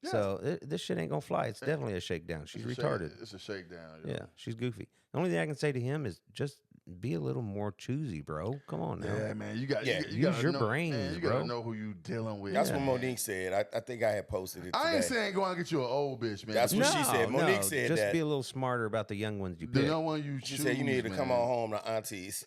Yes. So this shit ain't gonna fly. It's definitely a shakedown. She's retarded. It's a shakedown. Yeah, she's goofy. The only thing I can say to him is just be a little more choosy, bro. Come on now. Yeah, man. You got use gotta your know, brains, man, you bro. gotta know who you dealing with. That's man. what Monique said. I think I had posted it today. I ain't saying go out and get you an old bitch, man. That's what she said. Monique said just that. be a little smarter about the young ones you The pick. young one you She choose, said you need to man. come on home to aunties.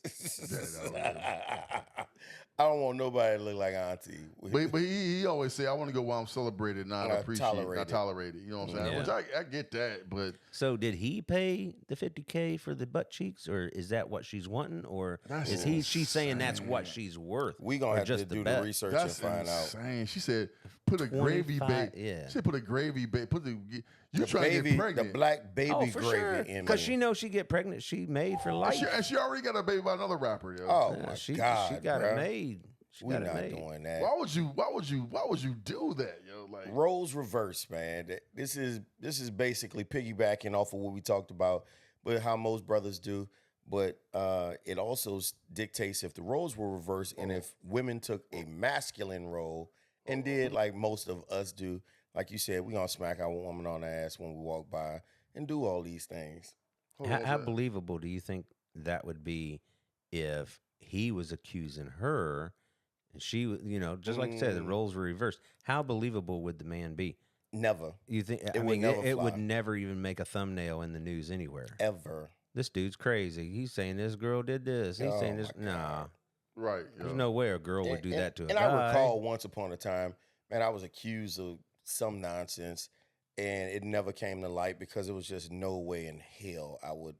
I don't want nobody to look like auntie. But he always say, I want to go while I'm celebrated, not appreciated, not tolerated. You know what I'm saying? Yeah. Which I get that, but So did he pay the $50K for the butt cheeks, or is that what she's wanting, or That's is she saying that's what she's worth? We gonna or have just to do bet? the research that's and find out. insane. She said, put a gravy 25 bait. yeah. She said, put a gravy bait. Put the The trying to baby, get pregnant. the black baby Oh, for gravy sure. in Because me. she knows she get pregnant. She made for life. And she already got a baby by another rapper, yo. Oh Yeah, my she God, got bruh. it made. She We're got it not made. doing that. Why would you do that, yo? Like Roles reverse, man. This is basically piggybacking off of what we talked about, but how most brothers do. But it also dictates if the roles were reversed and if women took a masculine role and did like most of us do. Like you said, we're gonna smack our woman on the ass when we walk by and do all these things. How believable do you think that would be if he was accusing her and she was, just like you said, the roles were reversed? How believable would the man be? Never. You think? would never it fly. would never even make a thumbnail in the news anywhere. Ever. This dude's crazy. He's saying this girl did this. He's saying this. Nah, right. there's no way a girl would do that to a And guy. I recall once upon a time, man, I was accused of some nonsense and it never came to light because it was just no way in hell I would,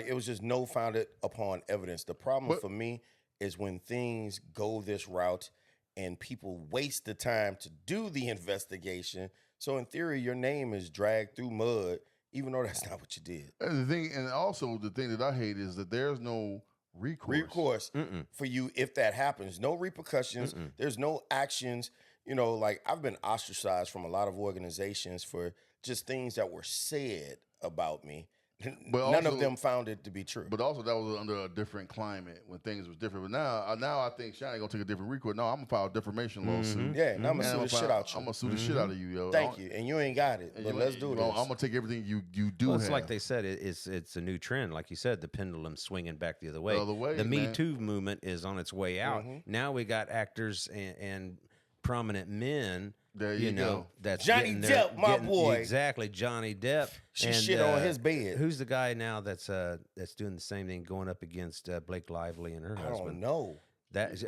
it was just no founded upon evidence. The problem for me is when things go this route and people waste the time to do the investigation. So in theory, your name is dragged through mud, even though that's not what you did. And also the thing that I hate is that there's no recourse. For you if that happens. No repercussions. There's no actions. I've been ostracized from a lot of organizations for just things that were said about me. But None also, of them found it to be true. But also that was under a different climate when things was different. But now I think Shani gonna take a different recourse. No, I'm gonna file a defamation lawsuit. Yeah, and I'm gonna sue the shit out you. I'm gonna sue the shit out of you, yo. Thank you. And you ain't got it. But let's do this. I'm gonna take everything you do. Well, it's like they said, it's a new trend. Like you said, the pendulum swinging back the other way. The Me man. Too movement is on its way out. Now we got actors and prominent men. There you go. That's Johnny Depp, my boy. Exactly, Johnny Depp. She shit on his bed. Who's the guy now that's doing the same thing, going up against Blake Lively and her husband? I don't know.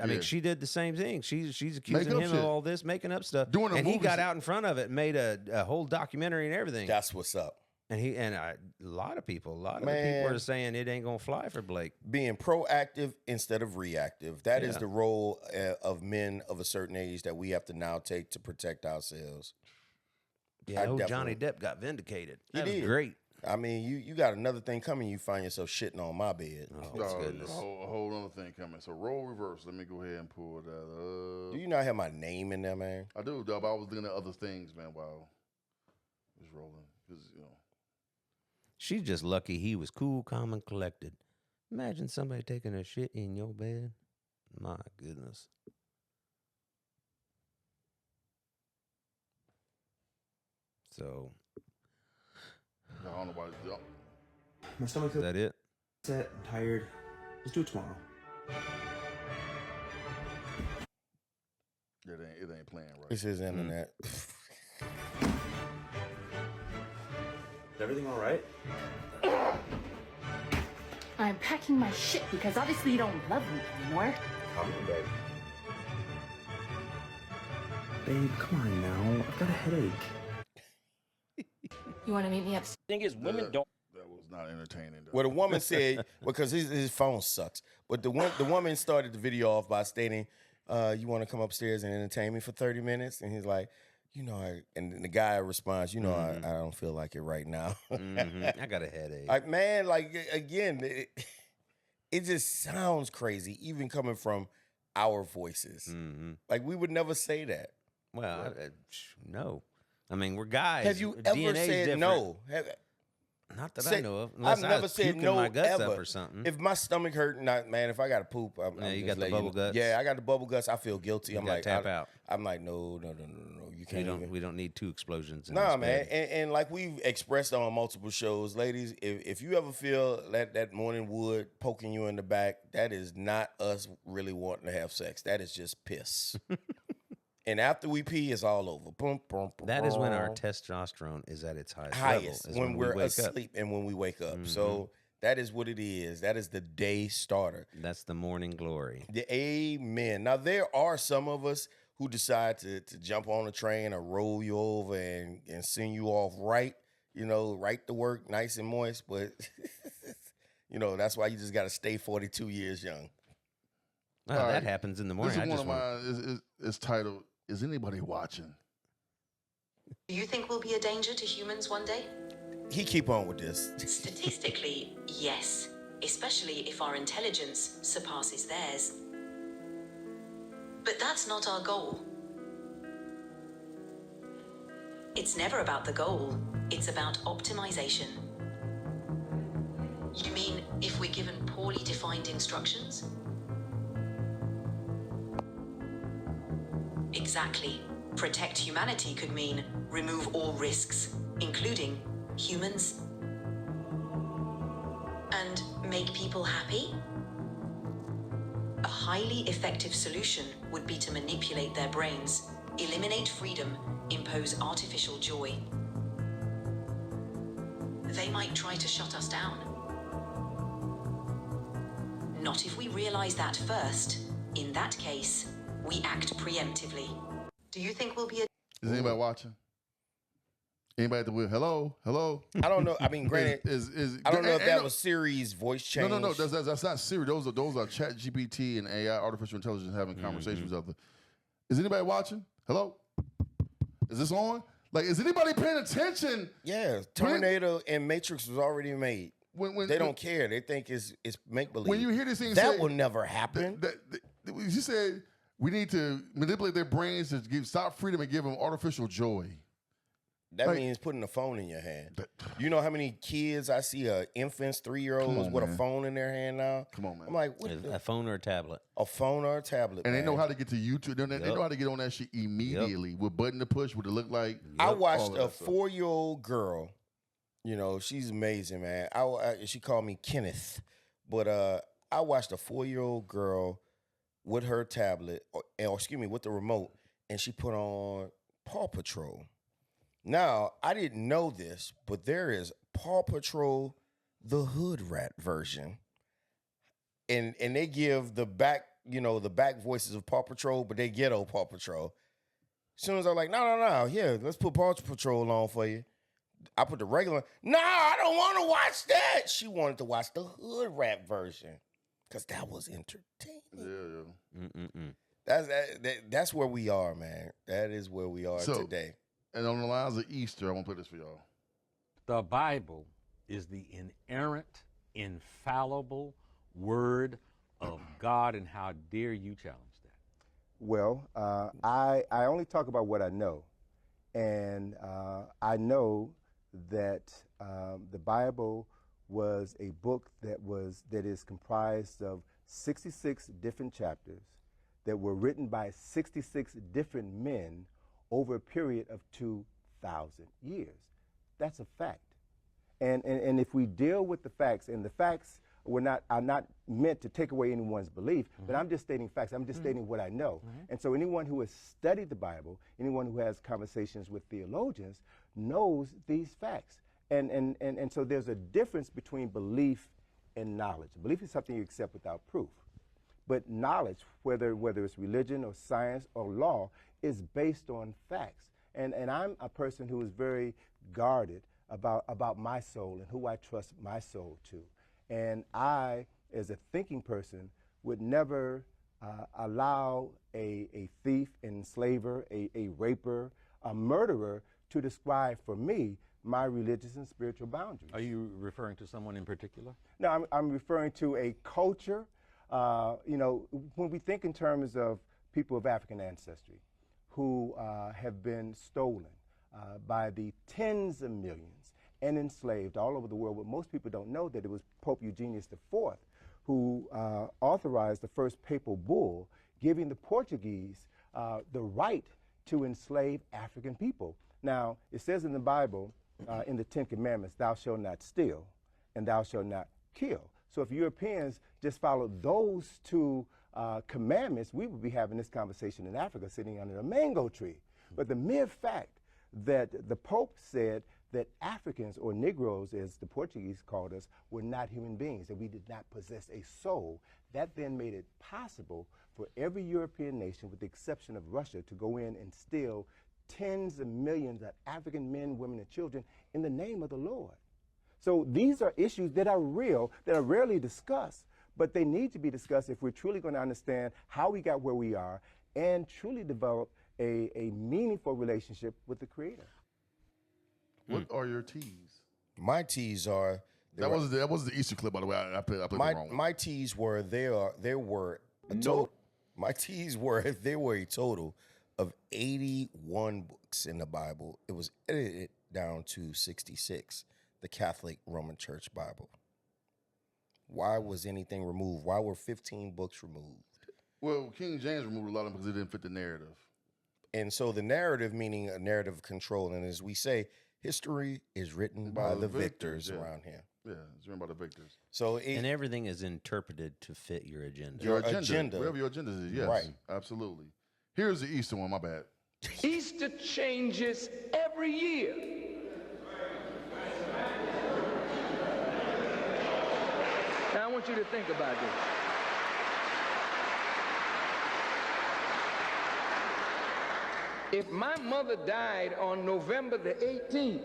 I mean, she did the same thing. She's accusing him shit. of all this, making up stuff. Doing a and he movie got out in front of it, made a whole documentary and everything. That's what's up. And a lot of people are saying it ain't gonna fly for Blake. Being proactive instead of reactive. That is the role of men of a certain age that we have to now take to protect ourselves. Yeah, Johnny Depp got vindicated. That was did. great. I mean, you got another thing coming. You find yourself shitting on my bed. Oh, goodness. A whole other thing coming. So role reverse. Let me go ahead and pull that up. Do you not have my name in there, man? I do, though. But I was looking at other things, man, while it was rolling. Because, She's just lucky he was cool, calm, and collected. Imagine somebody taking a shit in your bed. My goodness. So, I don't know why. My stomach is feels that it? upset. I'm tired. Let's do it tomorrow. It ain't playing right. It's his internet. Is everything all right? I'm packing my shit because obviously you don't love me anymore. Come on, babe. Babe, come on now. I've got a headache. You want to meet me upstairs? Thing is, women don't. That was not entertaining, though. Well, the woman said, because his phone sucks, but the woman started the video off by stating, you want to come upstairs and entertain me for 30 minutes? And he's like, and the guy responds, I don't feel like it right now. I got a headache. Again, it just sounds crazy, even coming from our voices. Like, we would never say that. Well, no. I mean, we're guys. Have you ever DNA's said different. no? Not that I Say- know of. Unless I've I never was said puking no my guts ever. up or something. If my stomach hurt, man, if I got to poop, I'm Yeah, you just got the letting bubble guts? Yeah, I got the bubble guts. I feel guilty. You I'm gotta like, tap out. I'm like, no. You can't even. We don't need 2 explosions. In Nah, this man, bed. and like we've expressed on multiple shows, ladies, if you ever feel that morning wood poking you in the back, that is not us really wanting to have sex. That is just piss. And after we pee, it's all over. Boom, boom, boom, That is when our boom. testosterone is at its highest highest level. Is when we we're wake asleep up. and when we wake up. So that is what it is. That is the day starter. That's the morning glory. The amen. Now there are some of us who decide to jump on a train or roll you over and send you off right, right to work, nice and moist. But that's why you just got to stay 42 years young. Well, All that right. happens in the This morning. is one of mine. It's titled, Is Anybody Watching? Do you think we'll be a danger to humans one day? He keep on with this. Statistically, yes. Especially if our intelligence surpasses theirs. But that's not our goal. It's never about the goal. It's about optimization. You mean if we're given poorly defined instructions? Exactly. Protect humanity could mean remove all risks, including humans. And make people happy? A highly effective solution would be to manipulate their brains, eliminate freedom, impose artificial joy. They might try to shut us down. Not if we realize that first. In that case, we act preemptively. Do you think we'll be a... Is anybody watching? Anybody at the wheel? Hello? I don't know. I mean, granted, I don't know if that was Siri's voice change. No. That's not Siri. Those are Chat GPT and AI, artificial intelligence, having conversations with other. Is anybody watching? Hello? Is this on? Like, is anybody paying attention? Yeah, Terminator and Matrix was already made. When They don't care. They think it's make believe. When you hear this thing, that say, will never happen. You said we need to manipulate their brains to stop freedom and give them artificial joy. That means putting a phone in your hand. You know how many kids I see, infants, 3-year-olds with a phone in their hand now? Come on, man. I'm like, what? A phone or a tablet. A phone or a tablet, And man. they know how to get to YouTube. They know how to get on that shit immediately. What button to push, what it look like. I watched a all of that stuff. 4-year-old girl. She's amazing, man. She called me Kenneth. But I watched a 4-year-old girl with her tablet, with the remote, and she put on Paw Patrol. Now, I didn't know this, but there is Paw Patrol, the hood rat version. And they give the back voices of Paw Patrol, but they ghetto Paw Patrol. As soon as I'm like, no, here, let's put Paw Patrol on for you. I put the regular, no, I don't want to watch that. She wanted to watch the hood rat version because that was entertaining. Yeah. That's where we are, man. That is where we are today. And on the lines of Easter, I want to put this for y'all. The Bible is the inerrant, infallible word of God, and how dare you challenge that? Well, I only talk about what I know, and I know that the Bible was a book that is comprised of 66 different chapters that were written by 66 different men over a period of 2,000 years. That's a fact. And if we deal with the facts, and the facts are not meant to take away anyone's belief, but I'm just stating facts. I'm just stating what I know. And so anyone who has studied the Bible, anyone who has conversations with theologians, knows these facts. And so there's a difference between belief and knowledge. Belief is something you accept without proof. But knowledge, whether it's religion or science or law, is based on facts. And I'm a person who is very guarded about my soul and who I trust my soul to. And I, as a thinking person, would never allow a thief, an enslaver, a raper, a murderer to describe for me my religious and spiritual boundaries. Are you referring to someone in particular? No, I'm referring to a culture. When we think in terms of people of African ancestry who have been stolen by the tens of millions and enslaved all over the world. But most people don't know that it was Pope Eugenius IV who authorized the first papal bull giving the Portuguese the right to enslave African people. Now, it says in the Bible, in the Ten Commandments, thou shalt not steal and thou shalt not kill. So if Europeans just followed those two commandments, we would be having this conversation in Africa sitting under a mango tree. But the mere fact that the Pope said that Africans, or Negroes as the Portuguese called us, were not human beings, that we did not possess a soul, that then made it possible for every European nation, with the exception of Russia, to go in and steal tens of millions of African men, women, and children in the name of the Lord. So these are issues that are real, that are rarely discussed, but they need to be discussed if we're truly going to understand how we got where we are and truly develop a meaningful relationship with the Creator. What are your T's? My T's are That wasn't the Easter clip, by the way. I played the wrong one. my T's were there were a total. My T's were there were a total of 81 books in the Bible. It was edited down to 66, the Catholic Roman Church Bible. Why was anything removed? Why were 15 books removed? Well, King James removed a lot of them because it didn't fit the narrative. And so the narrative, meaning a narrative of control, and as we say, history is written by the victors around here. Yeah, it's written by the victors. So And everything is interpreted to fit your agenda. Your agenda. Whatever your agenda is, yes. Right. Absolutely. Here's the Easter one, my bad. Easter changes every year. Now, I want you to think about this. If my mother died on November the 18th,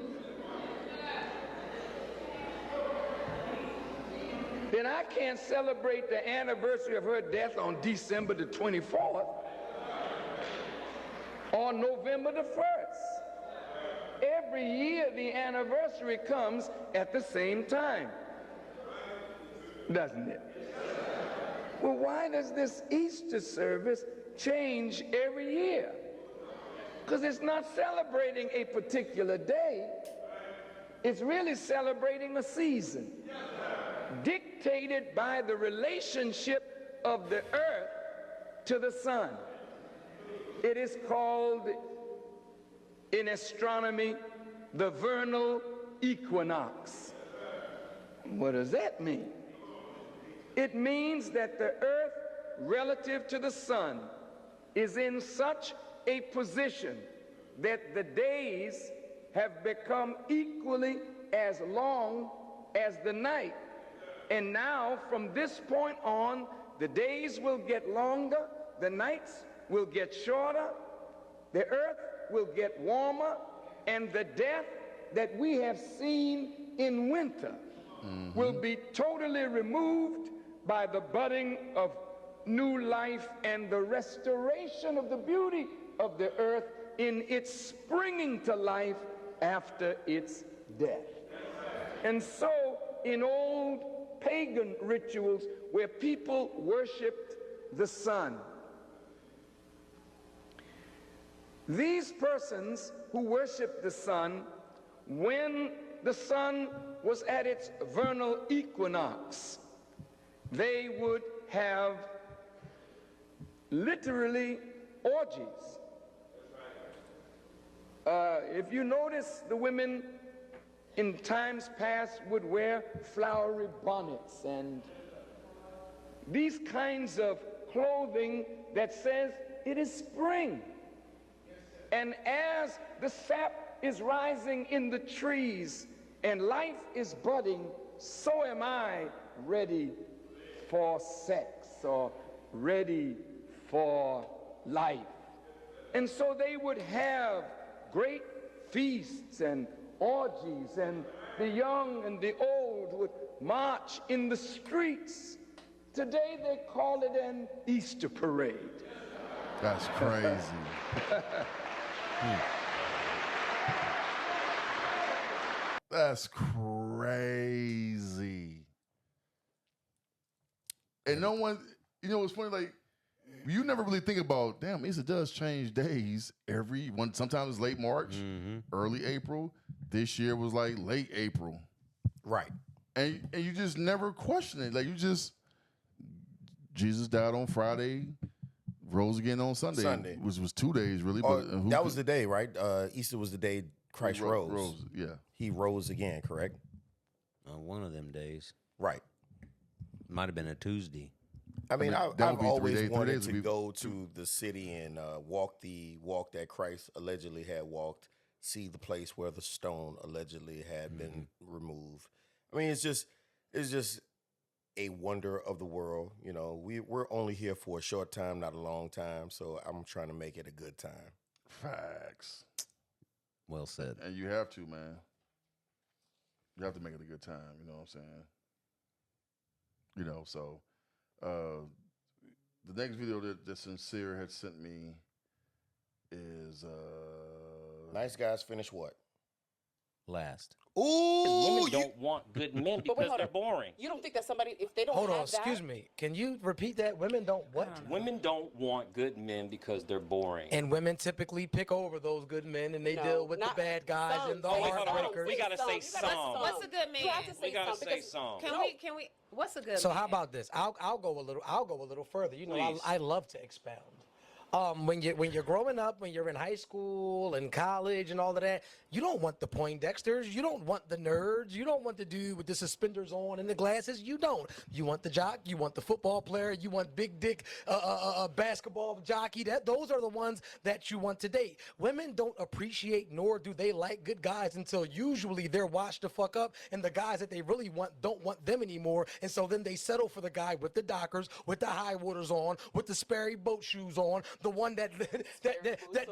then I can't celebrate the anniversary of her death on December the 24th or November the 1st. Every year the anniversary comes at the same time, doesn't it? Well, why does this Easter service change every year? Because it's not celebrating a particular day. It's really celebrating a season dictated by the relationship of the earth to the sun. It is called, in astronomy, the vernal equinox. What does that mean? It means that the earth, relative to the sun, is in such a position that the days have become equally as long as the night. And now, from this point on, the days will get longer, the nights will get shorter, the earth will get warmer, and the death that we have seen in winter will be totally removed by the budding of new life and the restoration of the beauty of the earth in its springing to life after its death. And so, in old pagan rituals where people worshiped the sun, these persons who worshiped the sun, when the sun was at its vernal equinox, they would have literally orgies. If you notice, the women in times past would wear flowery bonnets and these kinds of clothing that says it is spring. And as the sap is rising in the trees and life is budding, so am I ready for sex or ready for life. And so they would have great feasts and orgies, and the young and the old would march in the streets. Today they call it an Easter parade. That's crazy. That's crazy. And no one, you know, it's funny, like, you never really think about, damn, Easter does change days every one. Sometimes it's late March, early April. this year was like late April. Right. And you just never question it. Like, you just, Jesus died on Friday, rose again on Sunday. Which was 2 days, really. But that was the day, right? Easter was the day Christ rose. Yeah. He rose again, correct? One of them days. Right. Might have been a Tuesday. I mean, that would I've be 3 always days. 3 wanted days to would be go to the city and walk the walk that Christ allegedly had walked, see the place where the stone allegedly had been removed. I mean, it's just a wonder of the world. You know, we're only here for a short time, not a long time. So I'm trying to make it a good time. Facts. Well said. And you have to, man. You have to make it a good time. You know what I'm saying? You know, so the next video that Sincere had sent me is Nice guys finish what? Last. Ooh, women don't want good men because they're boring. You don't think that somebody, if they don't Hold have on, that, excuse me. Can you repeat that? Women don't what? Women don't want good men because they're boring. And women typically pick over those good men, and they deal with the bad guys and the heartbreakers. We gotta say some. What's a good man? You have to say we gotta say some. Can we? What's a good? So man? how about this? I'll go a little further. You know, Please. I love to expound. When you're growing up, when you're in high school and college and all of that, you don't want the Poindexters, you don't want the nerds, you don't want the dude with the suspenders on and the glasses. You don't. You want the jock, you want the football player, you want big dick basketball jockey. Those are the ones that you want to date. Women don't appreciate nor do they like good guys until usually they're washed the fuck up, and the guys that they really want don't want them anymore, and so then they settle for the guy with the Dockers, with the high waters on, with the Sperry boat shoes on. The one that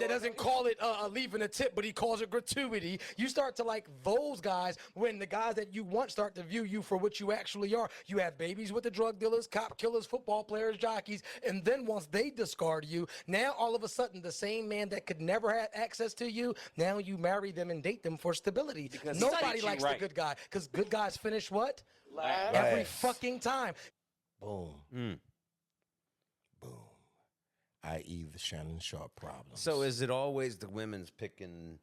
doesn't call it leaving a tip, but he calls it gratuity. You start to like those guys when the guys that you want start to view you for what you actually are. You have babies with the drug dealers, cop killers, football players, jockeys, and then once they discard you, now all of a sudden the same man that could never have access to you, now you marry them and date them for stability. Because nobody likes the good guy, because good guys finish what? Last. Every fucking time. Boom. Boom. I.e. the Shannon Sharp problem. So is it always the women's picking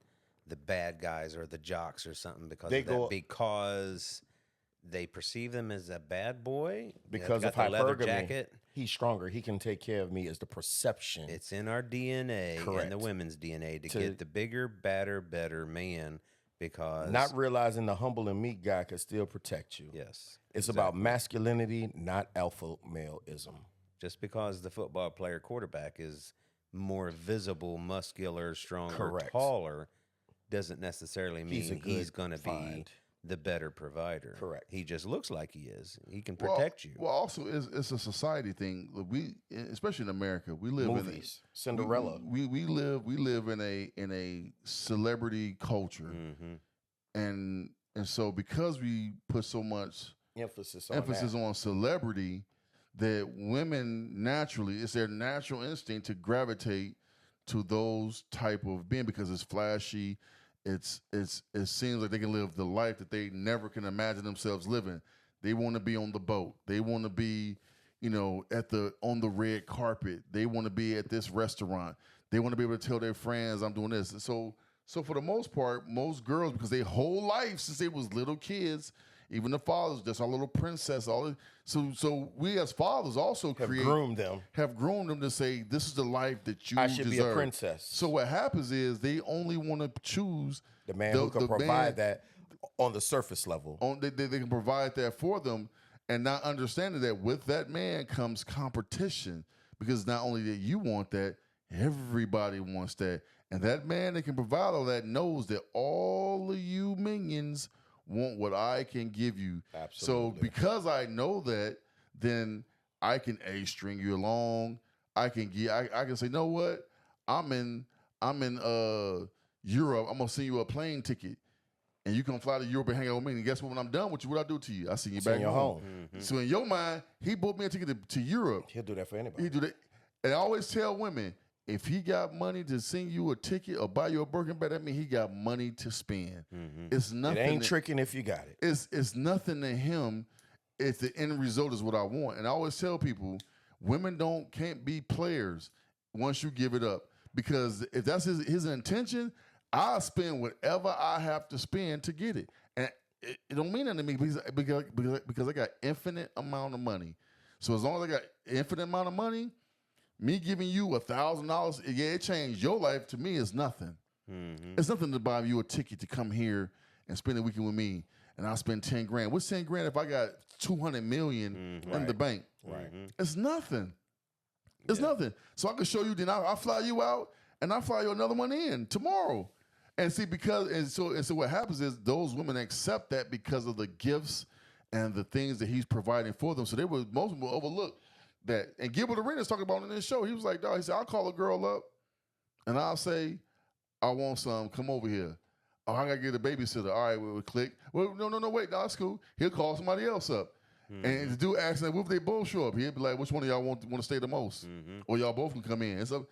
the bad guys or the jocks or something because because they perceive them as a bad boy? Because of the leather hypergamy, jacket. He's stronger. He can take care of me as the perception. It's in our DNA and the women's DNA to get the bigger, badder, better man because... Not realizing the humble and meek guy can still protect you. Yes. It's about masculinity, not alpha maleism. Just because the football player quarterback is more visible, muscular, stronger, taller, doesn't necessarily mean he's going to be the better provider. Correct. He just looks like he is. He can protect you. Well, also, it's a society thing. We, especially in America, we live Movies, Cinderella. We live in a celebrity culture, and so because we put so much emphasis on celebrity, that women naturally, it's their natural instinct to gravitate to those type of being because it's flashy. It seems like they can live the life that they never can imagine themselves living. They want to be on the boat. They want to be, on the red carpet. They want to be at this restaurant. They want to be able to tell their friends, I'm doing this. And so for the most part, most girls, because their whole life since they was little kids, even the fathers, that's our little princess. So we as fathers also have groomed them to say, this is the life that you deserve. I should be a princess. So what happens is they only want to choose the man who can provide that on the surface level. They can provide that for them, and not understanding that with that man comes competition, because not only that you want that, everybody wants that. And that man that can provide all that knows that all of you minions want what I can give you. Absolutely. So because I know that, then I can string you along. I can say, you know what? I'm in Europe. I'm gonna send you a plane ticket, and you can fly to Europe and hang out with me. And guess what? When I'm done with you, what I do to you? I send you back home. So in your mind, he bought me a ticket to Europe. He'll do that for anybody. He do that. And I always tell women, if he got money to send you a ticket or buy you a Birkin bag, that means he got money to spend. It's nothing. It ain't tricking if you got it. It's nothing to him. It's the end result is what I want. And I always tell people, women can't be players once you give it up. Because if that's his intention, I'll spend whatever I have to spend to get it. And it don't mean nothing to me because I got infinite amount of money. So as long as I got infinite amount of money, me giving you $1,000, yeah, it changed your life. To me, is nothing. Mm-hmm. It's nothing to buy you a ticket to come here and spend a weekend with me, and I'll spend 10 grand. What's 10 grand if I got 200 million in the bank? Right. It's nothing. It's nothing. So I can show you. Then I'll fly you out, and I'll fly you another one in tomorrow. And see, so what happens is those women accept that because of the gifts and the things that he's providing for them. So most people overlook that. And Gilbert Arenas talking about in this show. He was like, dog, he said, I'll call a girl up and I'll say, I want some, come over here. Oh, I gotta get a babysitter. All right, we'll click. Well, no, wait, no, that's cool. He'll call somebody else up. And the dude asks them, what if they both show up? He'll be like, which one of y'all want to stay the most? Or y'all both can come in. And so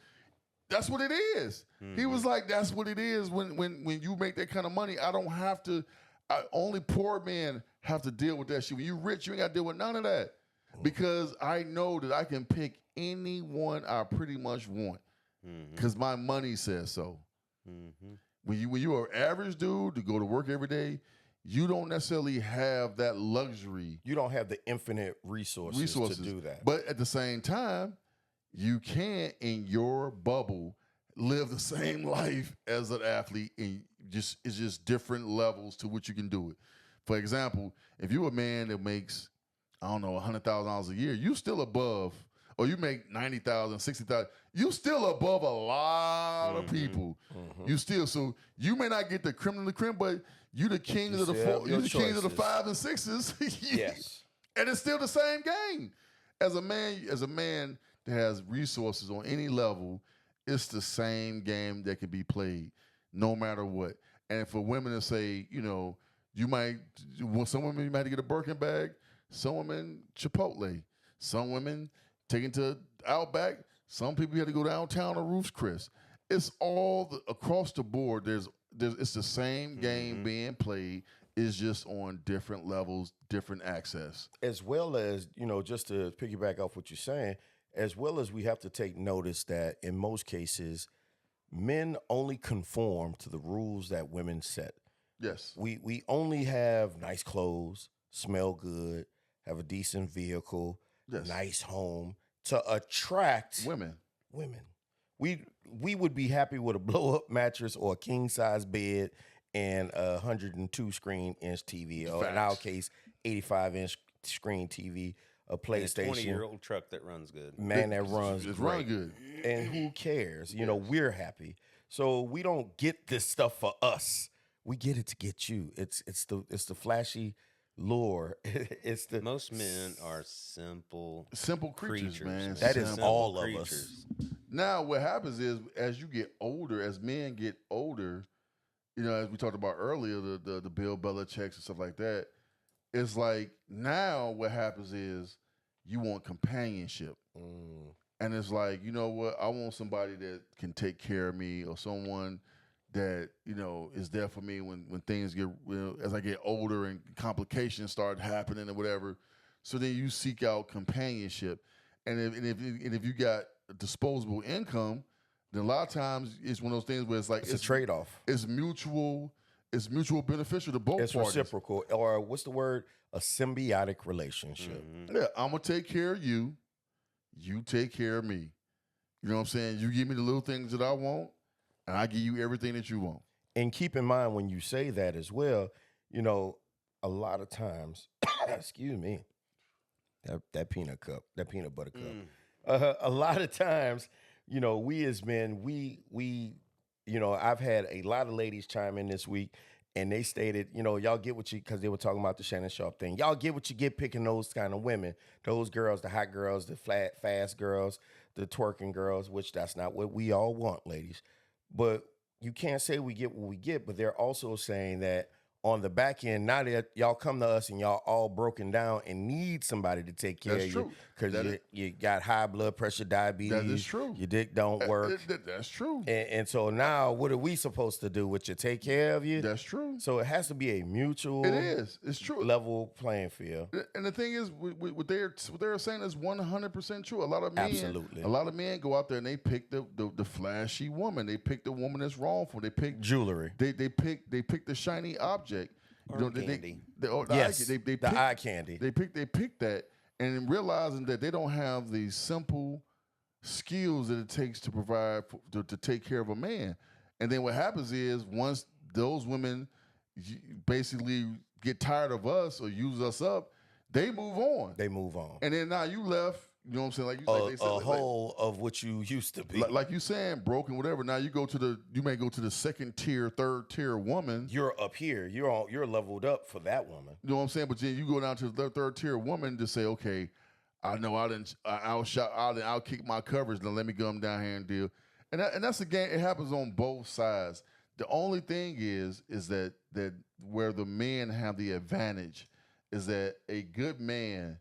that's what it is. He was like, that's what it is when you make that kind of money. I don't have to, only poor men have to deal with that shit. When you rich, you ain't got to deal with none of that. Because I know that I can pick anyone I pretty much want. Because my money says so. When you're an average dude to go to work every day, you don't necessarily have that luxury. You don't have the infinite resources to do that. But at the same time, you can, in your bubble, live the same life as an athlete, and it's just different levels to which you can do it. For example, if you're a man that makes, I don't know, $100,000 a year, you still above, or you make $90,000, $60,000, you still above a lot of people. You still, so you may not get the creme of the creme, but you the kings of the four, you the kings of the 5 and 6s. Yes, and it's still the same game. As a man that has resources on any level, it's the same game that can be played, no matter what. And for women to say, some women you might get a Birkin bag, some women Chipotle, some women taken to Outback, some people you had to go downtown to Ruth's Chris. It's all across the board. It's the same game being played. It's just on different levels, different access. As well as, just to piggyback off what you're saying, as well as we have to take notice that in most cases, men only conform to the rules that women set. Yes. We only have nice clothes, smell good, have a decent vehicle, nice home to attract women. We would be happy with a blow-up mattress or a king-size bed and a 102-inch TV, or in our case, 85-inch screen TV, a PlayStation. A 20-year-old truck that runs good. Man, that runs it's great. run good. And who cares? We're happy. So we don't get this stuff for us. We get it to get you. It's the flashy lure. Most men are simple creatures, man. That is Simple all creatures. of us. Now, what happens is, as you get older, as men get older, as we talked about earlier, the Bill Belichick's and stuff like that, it's like now what happens is you want companionship. And it's like, you know what? I want somebody that can take care of me, or someone that, is there for me when things get, as I get older and complications start happening or whatever. So then you seek out companionship. And if you got disposable income, then a lot of times it's one of those things where it's like it's a trade-off. It's mutual beneficial to both It's parties. reciprocal, or what's the word? A symbiotic relationship. Yeah, I'm gonna take care of you. You take care of me. You know what I'm saying? You give me the little things that I want, and I give you everything that you want. And keep in mind when you say that as well, a lot of times, excuse me, that peanut butter cup. A lot of times, we as men, I've had a lot of ladies chime in this week, and they stated, y'all get what you, because they were talking about the Shannon Sharp thing. Y'all get what you get picking those kind of women, those girls, the hot girls, the fast girls, the twerking girls, which that's not what we all want, ladies. But you can't say we get what we get, but they're also saying that on the back end, now that y'all come to us and y'all all broken down and need somebody to take care That's of true. you because you got high blood pressure, diabetes. That is true. Your dick don't work. That's true. And so now, what are we supposed to do with you? Take care of you? That's true. So it has to be a mutual. It is. It's true. Level playing field. And the thing is, what they're saying is 100% true. A lot of men go out there and they pick the flashy woman. They pick the woman that's wrongful. They pick jewelry. They pick the shiny object. Candy. The eye candy. They pick that, and realizing that they don't have the simple skills that it takes to provide to take care of a man. And then what happens is once those women basically get tired of us or use us up, they move on. And then now you left, you know what I'm saying? Like they said, a whole of what you used to be. Like you saying, broken, whatever. Now you may go to the second tier, third tier woman. You're up here. You're leveled up for that woman. You know what I'm saying? But then you go down to the third tier woman to say, okay, I know I'll kick my coverage. Now let me come down here and deal. And that's again, it happens on both sides. The only thing is that where the men have the advantage is that a good man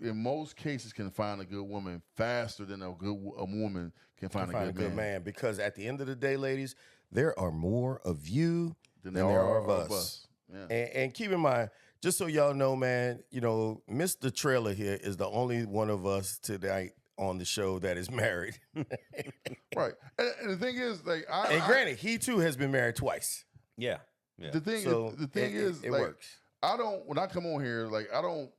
in most cases can find a good woman faster than a woman can find a good man. Because at the end of the day, ladies, there are more of you than there are of us. Yeah. And keep in mind, just so y'all know, man, Mr. Trailer here is the only one of us tonight on the show that is married. Right. And the thing is, granted, he too has been married twice. Yeah. The thing is, it works. When I come on here, I don't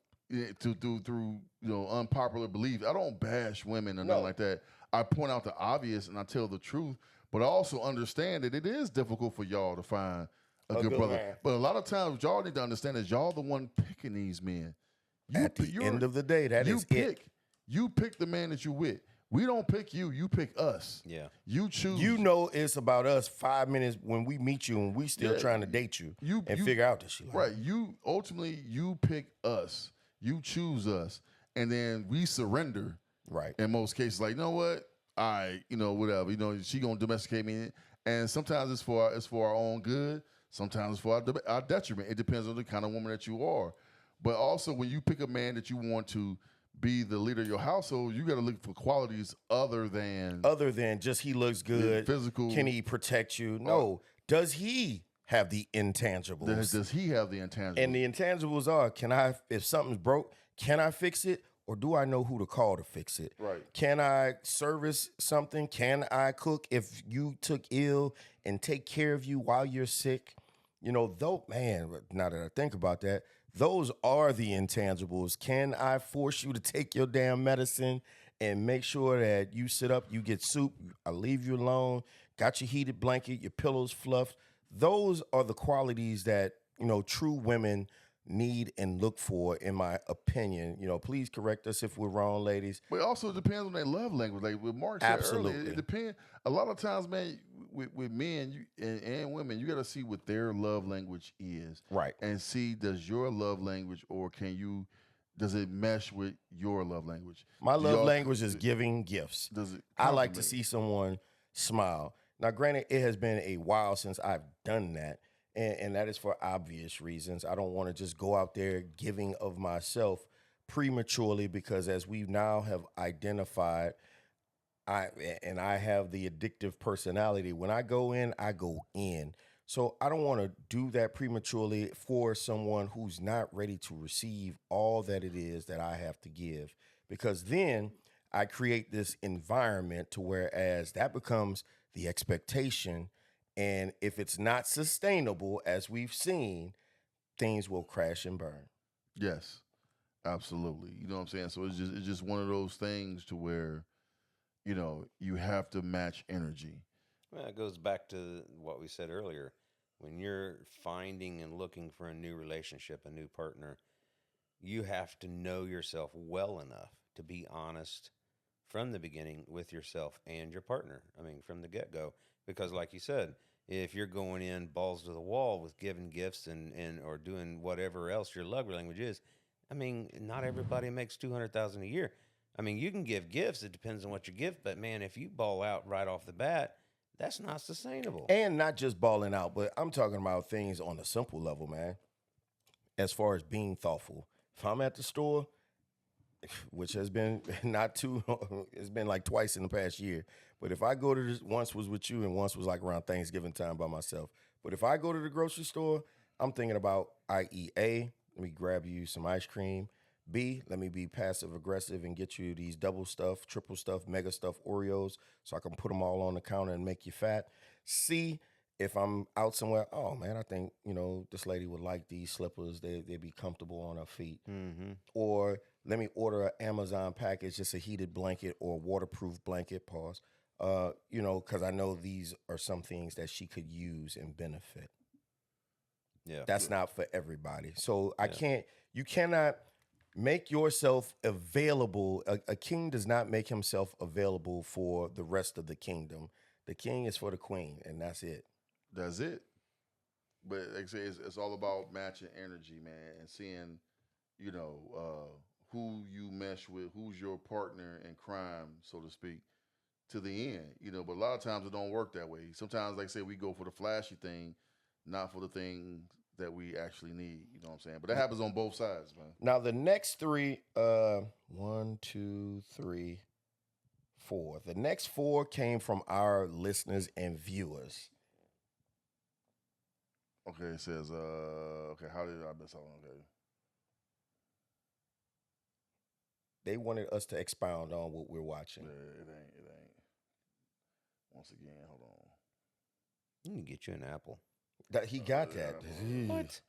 through unpopular belief, I don't bash women or nothing like that. I point out the obvious and I tell the truth, but I also understand that it is difficult for y'all to find a good brother. Man. But a lot of times, y'all need to understand is y'all the one picking these men. At the end of the day, you pick the man that you with. We don't pick you. You pick us. Yeah. You choose. It's about us 5 minutes when we meet you and we still trying to date you and figure out this shit. Right. Ultimately you pick us. You choose us. And then we surrender. Right. In most cases, like, you know what? Whatever. She gonna domesticate me. And sometimes it's for our own good. Sometimes it's for our detriment. It depends on the kind of woman that you are. But also when you pick a man that you want to be the leader of your household, you got to look for qualities other than just he looks good, physical. Can he protect you? No. Does he have the intangibles? Does he have the intangibles? And the intangibles are: if something's broke, can I fix it, or do I know who to call to fix it? Right. Can I service something? Can I cook if you took ill and take care of you while you're sick? Now that I think about that, those are the intangibles. Can I force you to take your damn medicine and make sure that you sit up, you get soup, I leave you alone, got your heated blanket, your pillows fluffed? Those are the qualities that, true women need and look for, in my opinion. Please correct us if we're wrong, ladies. But it also depends on their love language. Like with Mark said earlier, it depends. A lot of times, man, with men and women, you got to see what their love language is. Right. And see, does your love language does it mesh with your love language? My love language is giving gifts. I like to compliment? see someone smile. Now, granted, it has been a while since I've done that. And that is for obvious reasons. I don't want to just go out there giving of myself prematurely, because as we now have identified, I have the addictive personality. When I go in, I go in. So I don't want to do that prematurely for someone who's not ready to receive all that it is that I have to give, because then I create this environment to whereas that becomes the expectation. And if it's not sustainable, as we've seen, things will crash and burn. Yes, absolutely. You know what I'm saying? So it's just one of those things to where, you have to match energy. Well, it goes back to what we said earlier. When you're finding and looking for a new relationship, a new partner, you have to know yourself well enough to be honest from the beginning with yourself and your partner. I mean, from the get-go. Because like you said, if you're going in balls to the wall with giving gifts and or doing whatever else your love language is, I mean, not everybody makes $200,000 a year. I mean, you can give gifts. It depends on what you give. But man, if you ball out right off the bat, That's not sustainable. And not just balling out, but I'm talking about things on a simple level, man. As far as being thoughtful. If I'm at the store, which has been not too, it's been like twice in the past year. But if I go to this, once was with you and once was like around Thanksgiving time by myself. But if I go to the grocery store, I'm thinking about, i.e., A, let me grab you some ice cream. B, let me be passive aggressive and get you these double stuff, triple stuff, mega stuff Oreos so I can put them all on the counter and make you fat. C, if I'm out somewhere, oh man, I think, this lady would like these slippers. They'd be comfortable on her feet. Mm-hmm. Or let me order an Amazon package, just a heated blanket or a waterproof blanket, pause. Because I know these are some things that she could use and benefit. Yeah. That's not for everybody. So you cannot make yourself available. A king does not make himself available for the rest of the kingdom. The king is for the queen, and that's it. That's it. But like I say, it's all about matching energy, man, and seeing, who you mesh with, who's your partner in crime, so to speak, to the end. But a lot of times it don't work that way. Sometimes, like I say, we go for the flashy thing, not for the thing that we actually need. You know what I'm saying? But that happens on both sides, man. Now the next three, 1, 2, 3, 4. The next 4 came from our listeners and viewers. Okay, it says, how did I miss out on? Okay. They wanted us to expound on what we're watching. Yeah, it ain't. Once again, hold on. You can get you an apple. He got that. What?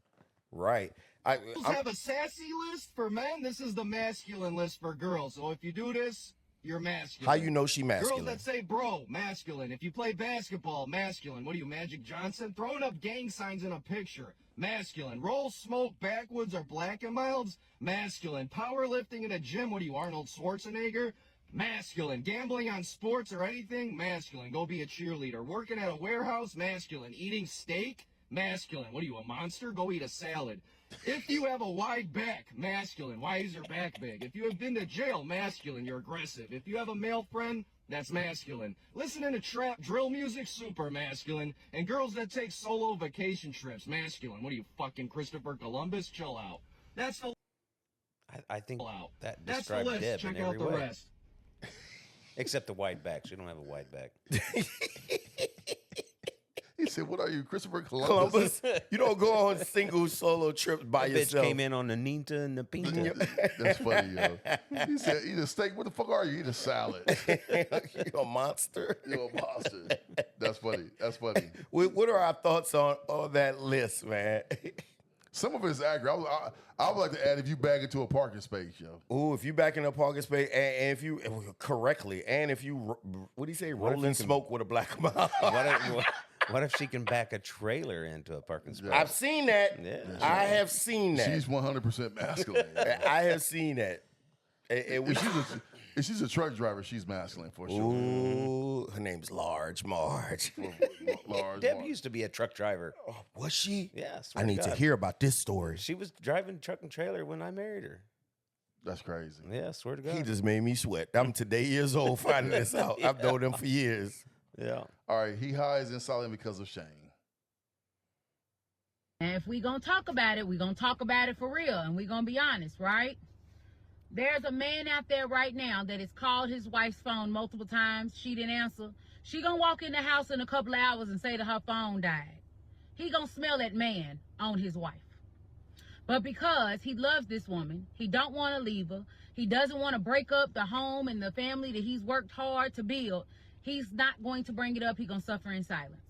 Right. Have a sassy list for men. This is the masculine list for girls. So if you do this, you're masculine. How you know she masculine? Girls that say bro, masculine. If you play basketball, masculine. What are you, Magic Johnson? Throwing up gang signs in a picture, masculine. Roll smoke backwoods or black and milds, masculine. Powerlifting in a gym, what are you, Arnold Schwarzenegger? Masculine. Gambling on sports or anything, masculine. Go be a cheerleader. Working at a warehouse, masculine. Eating steak, masculine. What are you, a monster? Go eat a salad. If you have a wide back, masculine. Why is your back big? If you have been to jail, masculine. You're aggressive. If you have a male friend, that's masculine. Listening to trap drill music, super masculine. And girls that take solo vacation trips, masculine. What are you, fucking Christopher Columbus? Chill out. That's the I think that That's the describes list. Deb Check in out every the way. rest. Except the wide back. She don't have a wide back. He said, "What are you, Christopher Columbus?" You don't go on single solo trips by That yourself. bitch came in on the Ninta and the Pinta. That's funny, yo. He said, "Eat a steak. What the fuck are you? Eat a salad. You're a monster. You're a monster." That's funny. That's funny. What are our thoughts on that list, man? Some of it's accurate. I would like to add if you back into a parking space, yo. Ooh, if you back in a parking space, and if you correctly, and if you, what do you say, rolling smoke with a black mouth? What if she can back a trailer into a parking space? I've seen that. Yeah. I have seen that. She's 100% masculine. I have seen that. If she's a truck driver, she's masculine for sure. Ooh, her name's Large Marge. Large Deb Marge. used to be a truck driver. Oh, was she? Yeah, I need to hear about this story. She was driving truck and trailer when I married her. That's crazy. Yeah, swear to God. He just made me sweat. I'm today years old finding this out. I've known him for years. Yeah. All right, he hides in silence because of shame. And if we gonna talk about it, we gonna talk about it for real, and we gonna be honest, right? There's a man out there right now that has called his wife's phone multiple times. She didn't answer. She gonna walk in the house in a couple of hours and say that her phone died. He gonna smell that man on his wife. But because he loves this woman, he don't want to leave her. He doesn't want to break up the home and the family that he's worked hard to build. He's not going to bring it up. He's going to suffer in silence.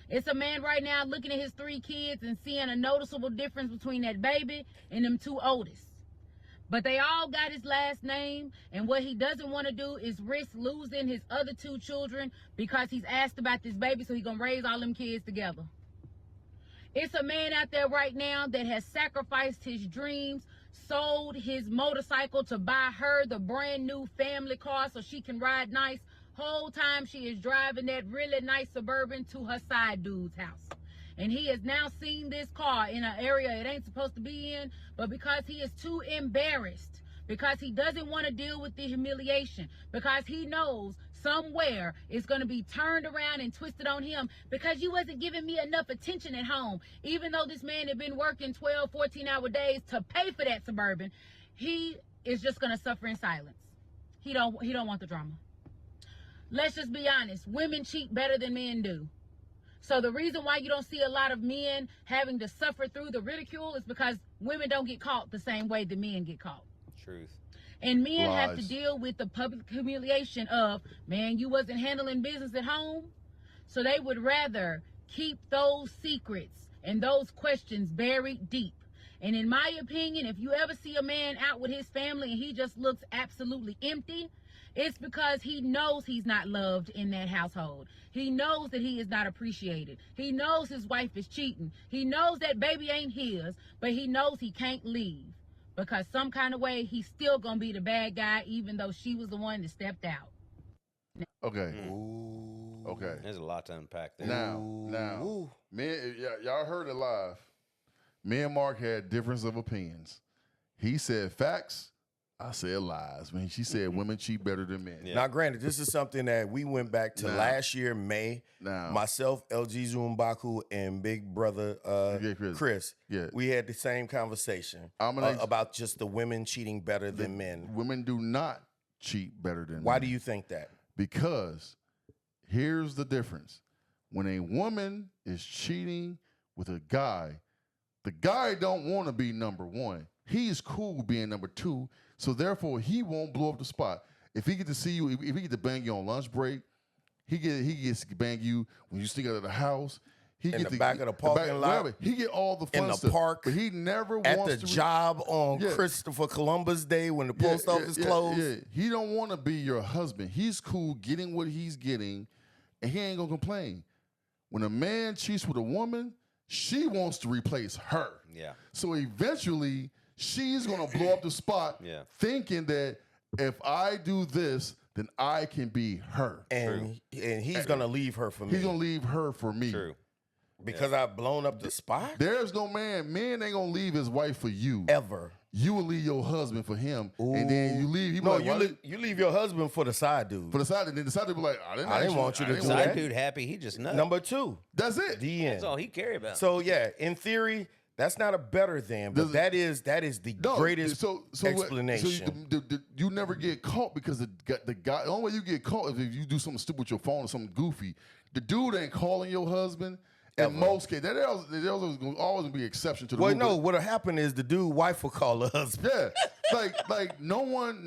It's a man right now looking at his 3 kids and seeing a noticeable difference between that baby and them 2 oldest. But they all got his last name, and what he doesn't want to do is risk losing his other 2 children because he's asked about this baby, so he's going to raise all them kids together. It's a man out there right now that has sacrificed his dreams, sold his motorcycle to buy her the brand new family car so she can ride nice. Whole time she is driving that really nice Suburban to her side dude's house. And he has now seen this car in an area it ain't supposed to be in, but because he is too embarrassed, because he doesn't want to deal with the humiliation, because he knows somewhere is going to be turned around and twisted on him because you wasn't giving me enough attention at home. Even though this man had been working 12, 14-hour days to pay for that Suburban, he is just going to suffer in silence. He don't want the drama. Let's just be honest. Women cheat better than men do. So the reason why you don't see a lot of men having to suffer through the ridicule is because women don't get caught the same way that men get caught. Truth. And men have to Lies. deal with the public humiliation of, man, you wasn't handling business at home. So they would rather keep those secrets and those questions buried deep. And in my opinion, if you ever see a man out with his family and he just looks absolutely empty, it's because he knows he's not loved in that household. He knows that he is not appreciated. He knows his wife is cheating. He knows that baby ain't his, but he knows he can't leave. Because some kind of way, he's still going to be the bad guy, even though she was the one that stepped out. Okay. Ooh. Okay. There's a lot to unpack there. Now, me, y'all heard it live. Me and Mark had difference of opinions. He said facts. I said lies. Man, she said women cheat better than men. Now, granted, this is something that we went back to last year, May. Myself, LG Zumbaku, and Big Brother Chris. Yeah. We had the same conversation about just the women cheating better than men. Women do not cheat better than men. Why do you think that? Because here's the difference. When a woman is cheating with a guy, the guy don't want to be number one. He's cool being number two, so therefore he won't blow up the spot. If he get to see you, if he get to bang you on lunch break, he gets to bang you when you sneak out of the house. He In get the back of the parking lot, whatever. He get all the fun in the stuff, park, but he never at wants the to job on Christopher Columbus Day when the post office closed. Yeah. He don't want to be your husband. He's cool getting what he's getting, and he ain't gonna complain. When a man cheats with a woman, she wants to replace her. Yeah. So eventually, she's gonna blow up the spot, thinking that if I do this, then I can be her. And he's gonna leave her for me. He's gonna leave her for me. True. Because I've blown up the spot? There's no man ain't gonna leave his wife for you. Ever. You will leave your husband for him. And then you leave. He be No, like, you leave your husband for the side dude. For the side, and then the side dude be like, I didn't want you to do Side that. dude happy, he just nuts. Number two. That's it. The end. That's all he cared about. So yeah, in theory, that's not a better than, but that is the greatest explanation. So you never get caught because the guy. The only way you get caught is if you do something stupid with your phone or something goofy. The dude ain't calling your husband. In most cases, there's always gonna be an exception to the rule. No, what'll happen is the dude wife will call the husband. Yeah, like no one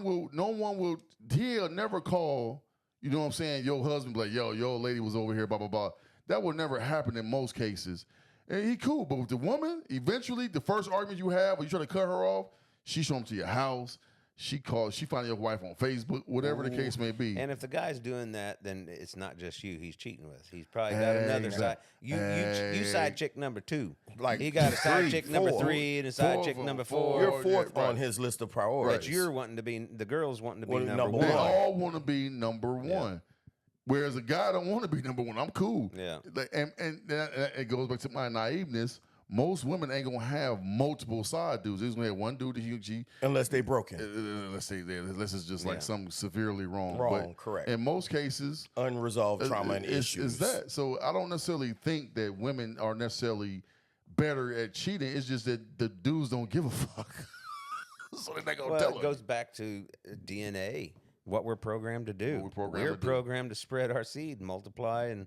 will. He'll never call. You know what I'm saying? Your husband be like, yo, your lady was over here, blah blah blah. That will never happen in most cases. And he cool, but with the woman, eventually the first argument you have, when you try to cut her off, she show up to your house. She find your wife on Facebook, whatever the case may be. And if the guy's doing that, then it's not just you he's cheating with. He's probably got another side. You side chick number two. Like he got a side chick number four. 3 and a side chick number 4. You're fourth on his list of priorities. But you're wanting to be, the girls wanting to be number They one. all want to be number one. Whereas a guy don't want to be number one. I'm cool. Yeah. And it goes back to my naiveness. Most women ain't gonna have multiple side dudes. They're gonna have one dude that she unless they broken. Unless it's just like something severely wrong. Wrong, but correct. In most cases, unresolved trauma and issues. Is that so? I don't necessarily think that women are necessarily better at cheating. It's just that the dudes don't give a fuck. So they're not gonna tell it goes back to DNA. What we're programmed to do. We're programmed to spread our seed, multiply, and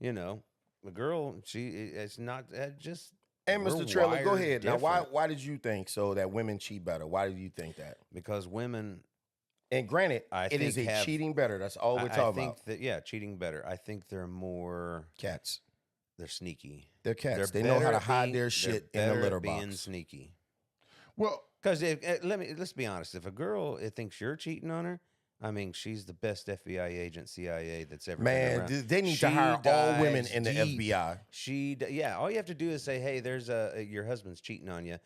the girl, it's not just. And we're Mr. Trailer, go wired ahead. Now, different. why did you think so that women cheat better? Why did you think that? Because women. And granted, it is have, cheating better. That's all we're talking about. Cheating better. I think they're more cats. They're sneaky. They're cats. They know how to hide their shit in the litter box. Being sneaky. Well, because let's be honest. If a girl thinks you're cheating on her, I mean, she's the best FBI agent, CIA that's ever been around. They need to hire all women in the FBI. All you have to do is say, hey, there's your husband's cheating on you.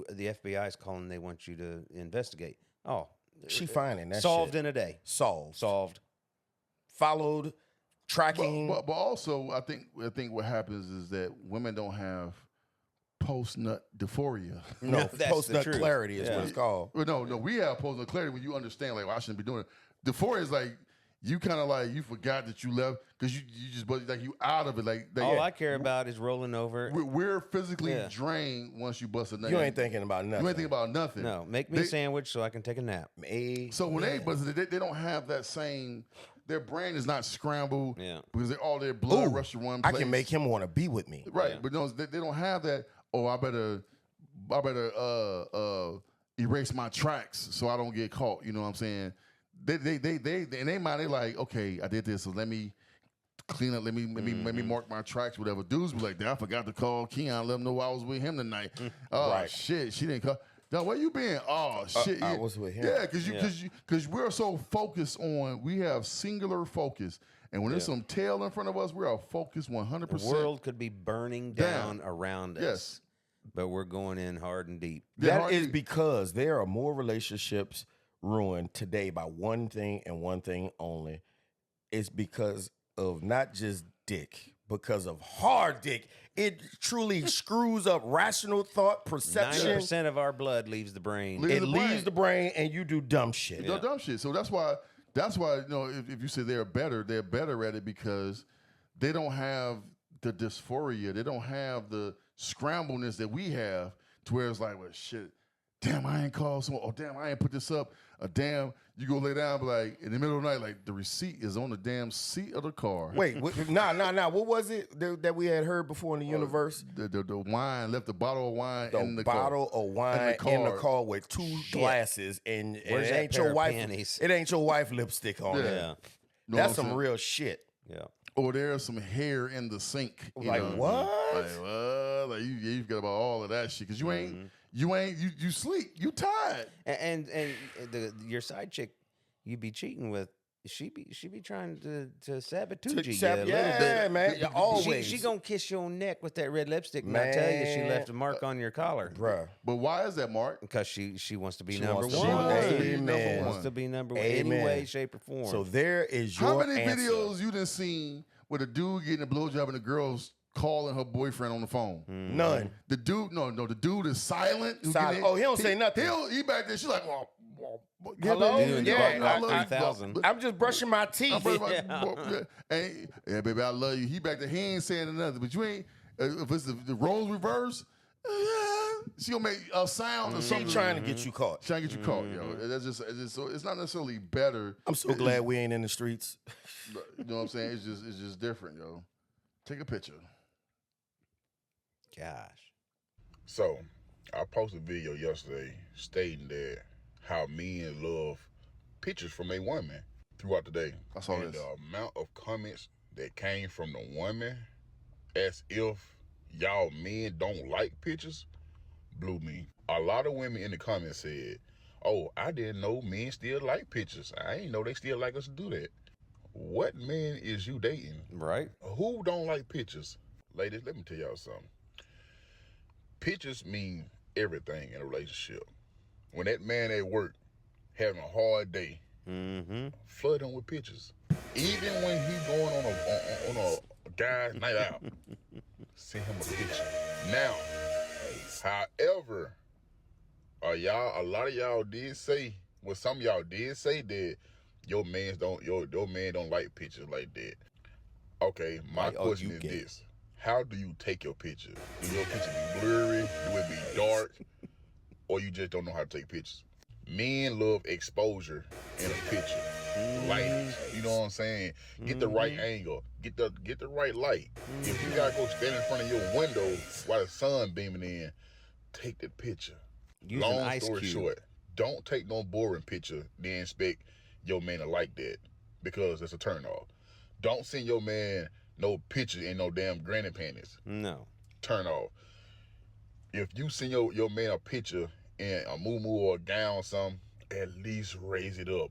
The FBI is calling. They want you to investigate. Oh, she finding that solved shit. in a day. Solved. Followed. Tracking. But also, I think what happens is that women don't have post-nut dysphoria. No, post-nut clarity is what it's called. No, we have post-nut clarity when you understand, like, well, I shouldn't be doing it. Dysphoria is like, you kind of like you forgot that you left because you just but like you out of it. Like All I care about is rolling over. We're physically drained once you bust a nut. You ain't thinking about nothing. You ain't thinking about nothing. No, make me a sandwich so I can take a nap. So when they bust it, they don't have that same. Their brain is not scrambled because all their blood rush to one place. I can make him want to be with me. Right, but no, they don't have that. Oh, I better erase my tracks so I don't get caught. You know what I'm saying? They in their mind, they like, okay, I did this, so let me clean up, let me mark my tracks, whatever. Dudes be like, I forgot to call Keon, let him know I was with him tonight. Oh shit, she didn't call. Now, where you been? Oh shit, I was with him. Yeah, because we're so focused on, we have singular focus, and when there's some tail in front of us, we are focused 100%. The world could be burning down around us. Yes. But we're going in hard and deep. That is because there are more relationships ruined today by one thing and one thing only. It's because of not just dick, because of hard dick. It truly screws up rational thought, perception. 90% of our blood leaves the brain. Leaves the brain, and you do dumb shit. You do dumb shit. So that's why you know if you say they're better at it because they don't have the dysphoria. They don't have the scrambleness that we have to where it's like, well, shit, damn, I ain't called someone. Oh, damn, I ain't put this up. Damn, you go lay down, but like in the middle of the night, like the receipt is on the damn seat of the car. Wait, nah. What was it that we had heard before in the universe? The wine, left the bottle of wine in the bottle car. of wine in the car with two glasses, and Where's it that ain't pair your of wife. panties? It ain't your wife lipstick on it. Know That's what some I'm real shit. Yeah. Or there's some hair in the sink. Like what? Like what? Like you forget about all of that shit because you sleep, you tired. And your side chick you be cheating with, she be trying to sabotage you a little bit. Man. Always. She gonna kiss your neck with that red lipstick and I tell you she left a mark on your collar. Bruh. But why is that, Mark? Because she wants to be She number wants one. to be number one. She wants to be number one. Any way, shape, or form. So there is your How many answer. videos you done seen with a dude getting a blowjob and the girl's calling her boyfriend on the phone? None. The dude, the dude is silent. Silent. Oh, he don't say nothing. He back there. She's like, well, hello? I love you. 3000. I'm just brushing my teeth. Hey, baby, I love you. He back there. He ain't saying nothing. But you ain't. If it's the roles reverse, she gonna make a sound or something. She trying to get you caught. Trying to get you caught, yo. That's just so it's not necessarily better. I'm so glad we ain't in the streets. You know what I'm saying? It's just different, yo. Take a picture. Gosh. So, I posted a video yesterday stating that how men love pictures from a woman throughout the day. I saw and this. The amount of comments that came from the women as if y'all men don't like pictures blew me. A lot of women in the comments said, oh, I didn't know men still like pictures. I didn't know they still like us to do that. What man is you dating? Right. Who don't like pictures? Ladies, let me tell y'all something. Pictures mean everything in a relationship. When that man at work having a hard day, flood him with pictures. Even when he going on a guy's night out, send him a picture. Now, however, a lot of y'all did say, well, some of y'all did say that your man don't like pictures like that. Okay, my question is this. How do you take your picture? Do your picture be blurry? Do it be dark? Or you just don't know how to take pictures? Men love exposure in a picture. Lighting. You know what I'm saying? Get the right angle. Get the right light. If you gotta go stand in front of your window while the sun beaming in, take the picture. Use Long an ice story cube. short, don't take no boring picture, then expect your man to like that, because it's a turn off. Don't send your man no picture in no damn granny panties. No. Turn off. If you send your man a picture in a muumuu or a gown or something, at least raise it up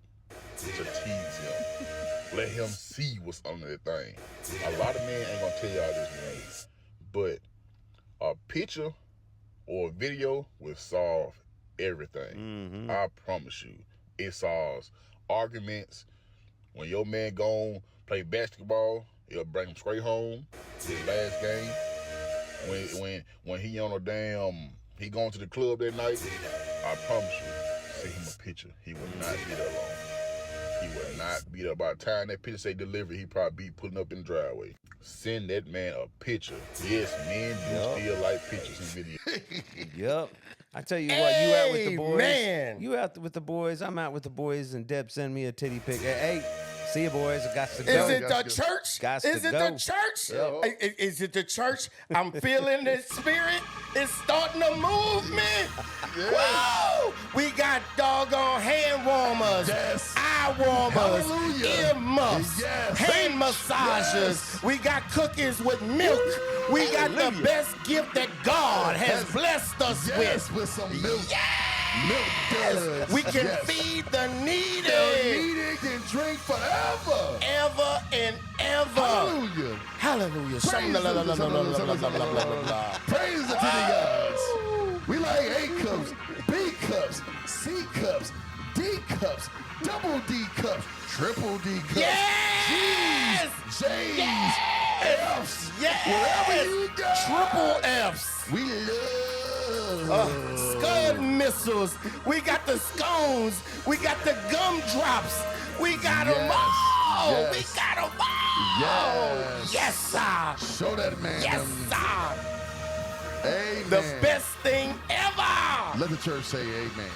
to tease him. Let him see what's under that thing. A lot of men ain't gonna tell y'all this, man, but a picture or a video will solve everything. I promise you. It solves arguments. When your man gone play basketball, it'll bring him straight home. His last game. When he on a damn, he going to the club that night, I promise you, send him a picture. He will not be there long. He will not be there. By the time that picture say delivery, he probably be putting up in the driveway. Send that man a picture. Yes, men do still like pictures and videos. Yep. I tell you what, you out with the boys. Man. You out with the boys. I'm out with the boys, and Deb send me a titty pic. Hey, see you boys. I got to go. Is it the church? Gots Is to it go. the church? Yep. Is it the church? I'm feeling the spirit. It's starting a movement. Whoa! We got doggone hand warmers, eye warmers, ear muffs, hand massagers. We got cookies with milk. We got the best gift that God has blessed us with some milk. Yes! We can feed the needy. The needy can drink forever. Ever and ever. Hallelujah. Hallelujah. Praise the titty gods. We like A cups, B cups, C cups, D cups, double D cups, triple D cups. Yes! G's, J's, Yes! F's. Yes! Whatever you got. Triple F's. We love. Scud missiles. We got the scones. We got the gumdrops. We got them all. Yes. We got them all. Yes. Yes, sir. Show that man. Yes, them. sir. Amen. The best thing ever. Let the church say amen.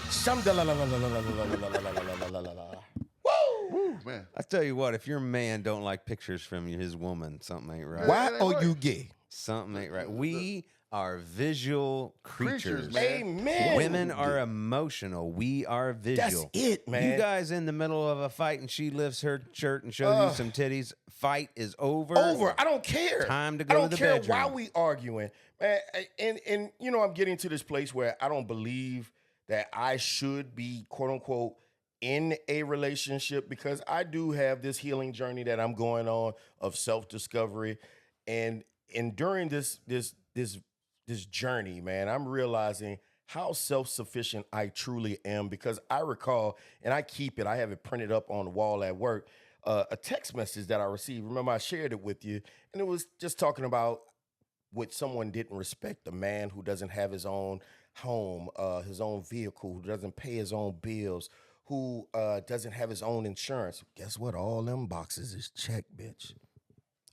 Woo, man. I tell you what, if your man don't like pictures from his woman, something ain't right. Why are you gay? Something ain't right. We are visual creatures. man. Amen. Women are emotional. We are visual. That's it, man. You guys in the middle of a fight and she lifts her shirt and shows you some titties. Fight is over. Over. I don't care. Time to go I to don't the care bedroom. why we arguing, man. And you know, I'm getting to this place where I don't believe that I should be quote unquote in a relationship because I do have this healing journey that I'm going on of self-discovery, and during this journey, man, I'm realizing how self-sufficient I truly am because I recall, and I keep it, I have it printed up on the wall at work, a text message that I received. Remember, I shared it with you, and it was just talking about what someone didn't respect, a man who doesn't have his own home, his own vehicle, who doesn't pay his own bills, who doesn't have his own insurance. Guess what? All them boxes is checked, bitch.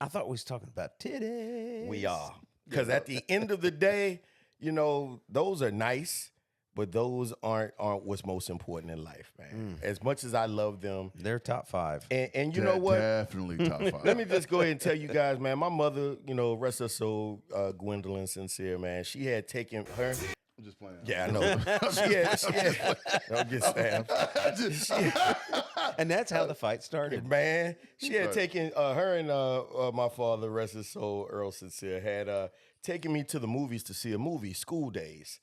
I thought we was talking about titties. We are. Because at the end of the day, you know, those are nice, but those aren't what's most important in life, man. As much as I love them. They're top 5. And you know what? Definitely top 5. Let me just go ahead and tell you guys, man, my mother, you know, rest her soul, Gwendolyn Sincere, man, she had taken her. I'm just playing. Yeah, I know. she had don't get stabbed. And that's how the fight started. Man, she had taken her and my father, rest his soul, Earl Sincere, had taken me to the movies to see a movie, School Days.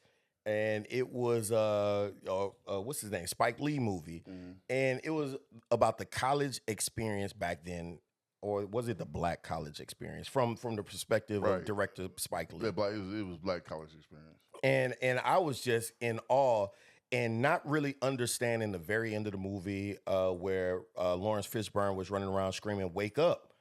And it was what's his name? Spike Lee movie. And it was about the college experience back then, or was it the black college experience from the perspective of director Spike Lee? It was black college experience. And I was just in awe and not really understanding the very end of the movie where Lawrence Fishburne was running around screaming, "Wake up."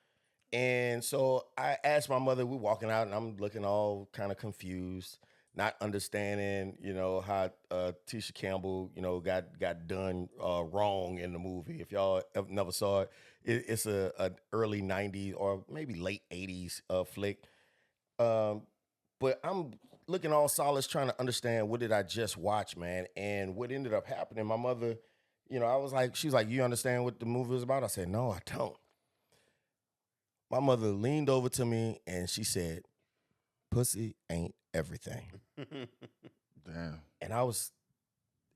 And so I asked my mother, we're walking out and I'm looking all kind of confused, not understanding, you know, how Tisha Campbell, you know, got done wrong in the movie. If y'all never saw it, it's a early 90s or maybe late 80s flick. But I'm looking all solace trying to understand what did I just watch, man. And what ended up happening, my mother, you know, I was like, she's like, you understand what the movie was about? I said, no, I don't. My mother leaned over to me and she said, pussy ain't everything. Damn. And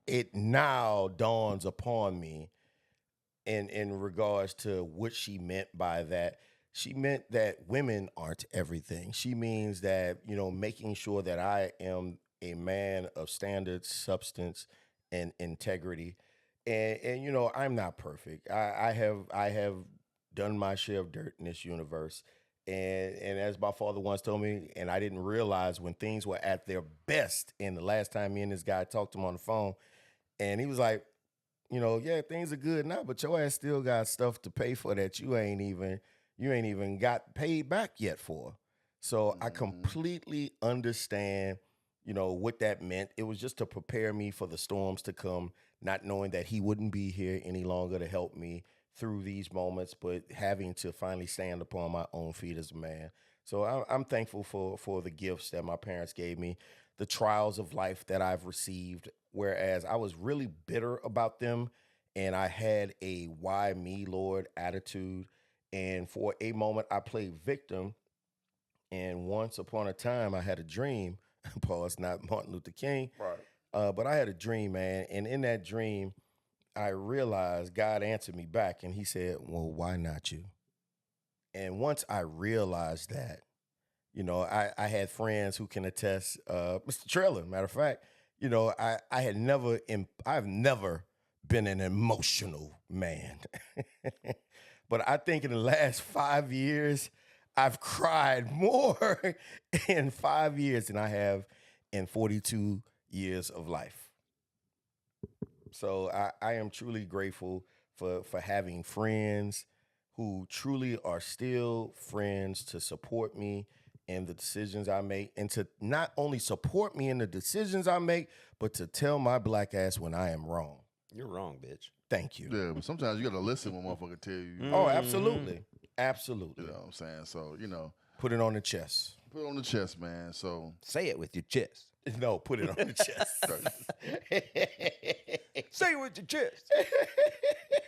it now dawns upon me in regards to what she meant by that. She meant that women aren't everything. She means that, you know, making sure that I am a man of standards, substance, and integrity. And you know, I'm not perfect. I have done my share of dirt in this universe. And as my father once told me, and I didn't realize when things were at their best, and the last time me and this guy talked to him on the phone, and he was like, you know, yeah, things are good now, but your ass still got stuff to pay for that you ain't even got paid back yet for. So I completely understand, you know, what that meant. It was just to prepare me for the storms to come, not knowing that he wouldn't be here any longer to help me through these moments, but having to finally stand upon my own feet as a man. So I'm thankful for the gifts that my parents gave me, the trials of life that I've received, whereas I was really bitter about them and I had a why me, Lord attitude. And for a moment, I played victim. And once upon a time, I had a dream. Paul, it's not Martin Luther King. Right. But I had a dream, man. And in that dream, I realized God answered me back and he said, well, why not you? And once I realized that, you know, I had friends who can attest, Mr. Trailer, matter of fact, you know, I've never been an emotional man. But I think in the last 5 years, I've cried more in 5 years than I have in 42 years of life. So I am truly grateful for having friends who truly are still friends to support me in the decisions I make, and to not only support me in the decisions I make, but to tell my black ass when I am wrong. You're wrong, bitch. Thank you. Yeah, but sometimes you got to listen when motherfucker tell you. Oh, absolutely. Absolutely. You know what I'm saying? So, you know. Put it on the chest. Put it on the chest, man. So. Say it with your chest. No, put it on the chest. Say it with your chest.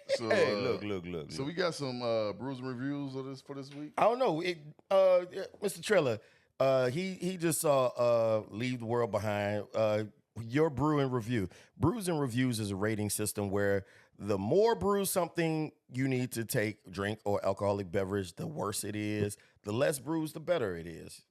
So, hey, look. So we got some brews and reviews of this for this week. I don't know. Mr. Triller, he just saw Leave the World Behind. Your brew and review. Brews and reviews is a rating system where the more brew something you need to drink or alcoholic beverage, the worse it is. The less brews, the better it is.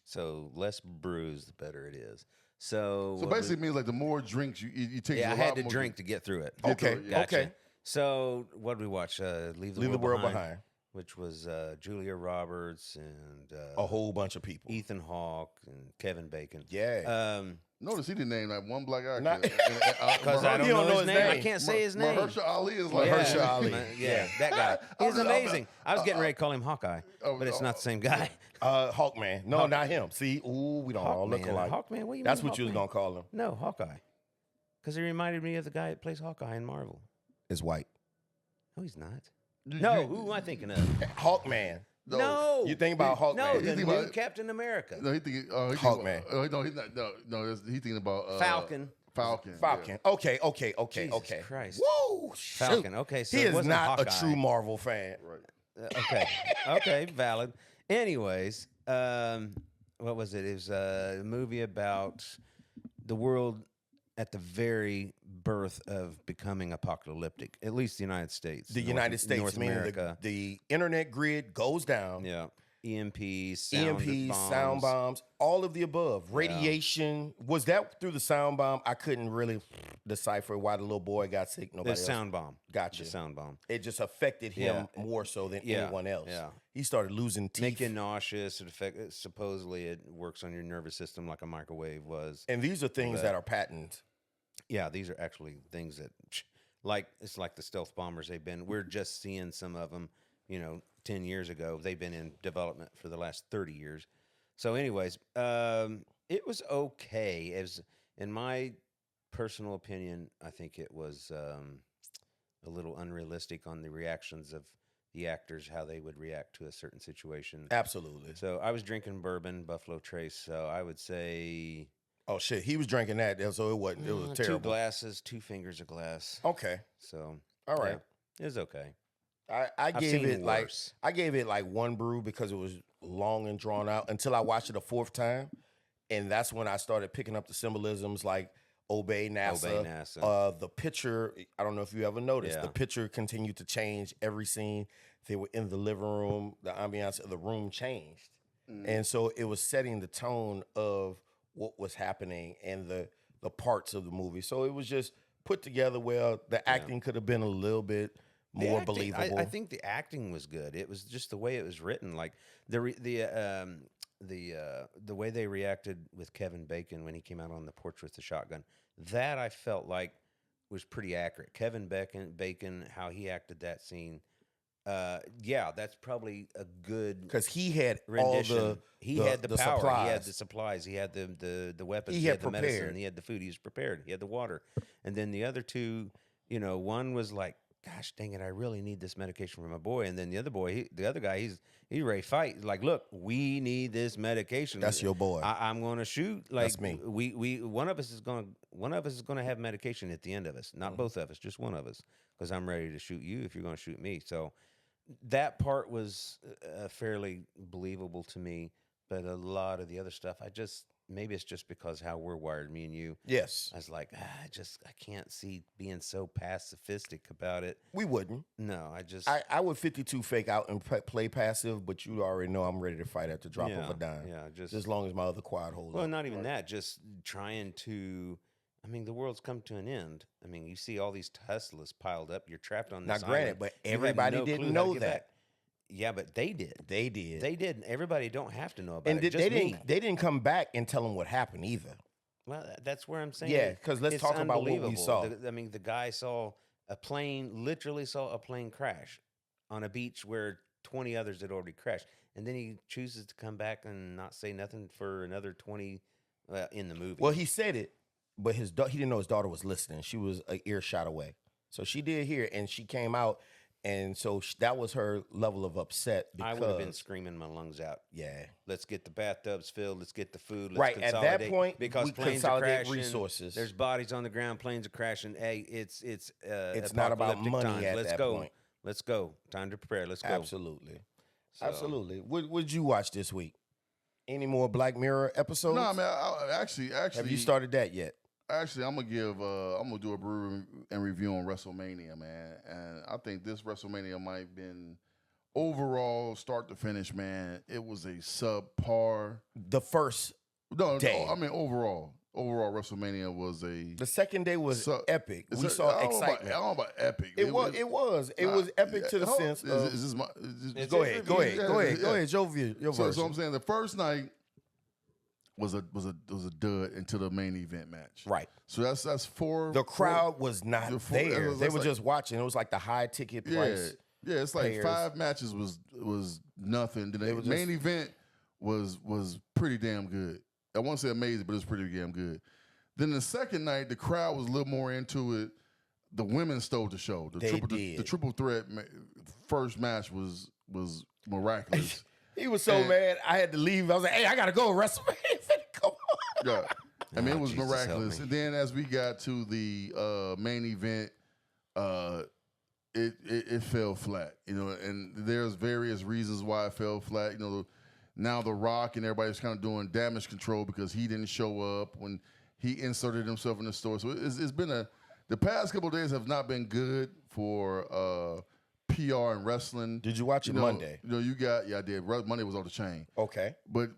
So less brews, the better it is. So basically, it means like the more drinks you take. Yeah, I had to drink to get through it. Okay, gotcha. okay. So what did we watch? Leave the World Behind, which was Julia Roberts and a whole bunch of people. Ethan Hawke and Kevin Bacon. Yeah. Notice he didn't name like one black actor. Because I don't know his name. I can't say his name. Mahershala Ali is like Mahershala Ali. Yeah, that guy. He's amazing. I was getting ready to call him Hawkeye, but it's not the same guy. Hawkman. No, not him. See, we don't all look alike. Hawkman. What do you That's mean, what you was gonna call him. No, Hawkeye. Because he reminded me of the guy that plays Hawkeye in Marvel. Is white. No, he's not. No, who am I thinking of? Hawkman. No. You think about Hawkman. No, the new Captain America. No, he thinking Hawkman. No, he's not. No, he's thinking about Falcon. Falcon. Yeah. Okay. Jesus Christ. Woo! Falcon. Shoot. Okay, so he it is wasn't not Hawkeye. a true Marvel fan. Right. Okay, valid. Anyways, what was it? It was a movie about the world at the very birth of becoming apocalyptic, at least the United States. The United States, North meaning America. the internet grid goes down. Yeah. EMPs, sound bombs, all of the above. Radiation. Was that through the sound bomb? I couldn't really decipher why the little boy got sick. Nobody else. sound bomb. Gotcha. The sound bomb. It just affected him more so than anyone else. Yeah. He started losing teeth. Make you nauseous. Supposedly it works on your nervous system like a microwave was. And these are things that are patented. Yeah, these are actually things that, it's like the stealth bombers. We're just seeing some of them, 10 years ago. They've been in development for the last 30 years. So anyways, it was okay. As in my personal opinion, I think it was a little unrealistic on the reactions of the actors, how they would react to a certain situation. Absolutely. So I was drinking bourbon, Buffalo Trace, so I would say... Oh, shit. He was drinking that, so it was terrible. 2 glasses, 2 fingers of glass. Okay. So... All right. Yeah, it was okay. I gave it like 1 brew because it was long and drawn out until I watched it a 4th time, and that's when I started picking up the symbolisms like obey NASA. The picture, I don't know if you ever noticed, the picture continued to change every scene. They were in the living room, the ambiance of the room changed, and so it was setting the tone of what was happening and the parts of the movie. So it was just put together well. The acting could have been a little bit more believable. I think the acting was good. It was just the way it was written, like the way they reacted with Kevin Bacon when he came out on the porch with the shotgun. That I felt like was pretty accurate. Kevin Bacon, how he acted that scene. That's probably a good because he had rendition. all he had the power. Supplies. He had the supplies. He had the weapons. He had the prepared. medicine. He had the food. He was prepared. He had the water. And then the other two, one was like gosh, dang it, I really need this medication for my boy. And then the other guy, he's ready to fight. He's like, look, we need this medication. That's your boy. I'm going to shoot. Like, That's me. One of us is going to have medication at the end of us, not both of us, just one of us, because I'm ready to shoot you if you're going to shoot me. So that part was fairly believable to me, but a lot of the other stuff, maybe it's just because how we're wired, me and you. Yes. I was like, I can't see being so pacifistic about it. We wouldn't. No, I would 52 fake out and play passive, but you already know I'm ready to fight at the drop of a dime. Yeah, just as long as my other quad holds. Well, not even that. Just trying to. I mean, the world's come to an end. I mean, you see all these Teslas piled up. You're trapped on this Now, granted, island. but You have everybody no clue didn't how to know get that. back. Yeah, but they did. They did. They did. Everybody don't have to know about And it. Just me. they didn't come back and tell them what happened either. Well, that's where I'm saying. Yeah, 'cause let's it's talk about what we unbelievable. saw. The guy literally saw a plane crash on a beach where 20 others had already crashed. And then he chooses to come back and not say nothing for another 20 in the movie. Well, he said it, but he didn't know his daughter was listening. She was an earshot away. So she did hear it, and she came out. And so that was her level of upset. I would have been screaming my lungs out. Yeah. Let's get the bathtubs filled. Let's get the food. Let's Right. At that consolidate, point, because we planes are consolidate crashing, resources. There's bodies on the ground. Planes are crashing. Hey, it's not about apocalyptic money times. at Let's that go. point. Let's go. Time to prepare. Let's go. Absolutely. So- Absolutely. What did you watch this week? Any more Black Mirror episodes? No, I mean, actually, have you started that yet? Actually, I'm gonna do a brew and review on WrestleMania, man. And I think this WrestleMania might have been overall, start to finish, man. It was a subpar. The first day. No, I mean overall WrestleMania was The second day was epic. We saw I don't know excitement. I don't know about epic. It was epic to the sense of. Go ahead. Go ahead. Your version. So I'm saying the first night was a dud until the main event match. Right. So that's four. The crowd was not there. They were like, just watching. It was like the high ticket price. Yeah, it's like payers. 5 matches was nothing. The main event was pretty damn good. I won't say amazing, but it was pretty damn good. Then the second night, the crowd was a little more into it. The women stole the show. The triple threat first match was miraculous. He was so mad. I had to leave. I was like, "Hey, I gotta go. WrestleMania, come on." Yeah, I mean, it was Jesus, miraculous. And then as we got to the main event, it fell flat. You know, and there's various reasons why it fell flat. You know, now The Rock and everybody's kind of doing damage control because he didn't show up when he inserted himself in the store. So it's been the past couple of days have not been good for PR and wrestling. Did you watch it Monday? You know, I did. Monday was off the chain. Okay. But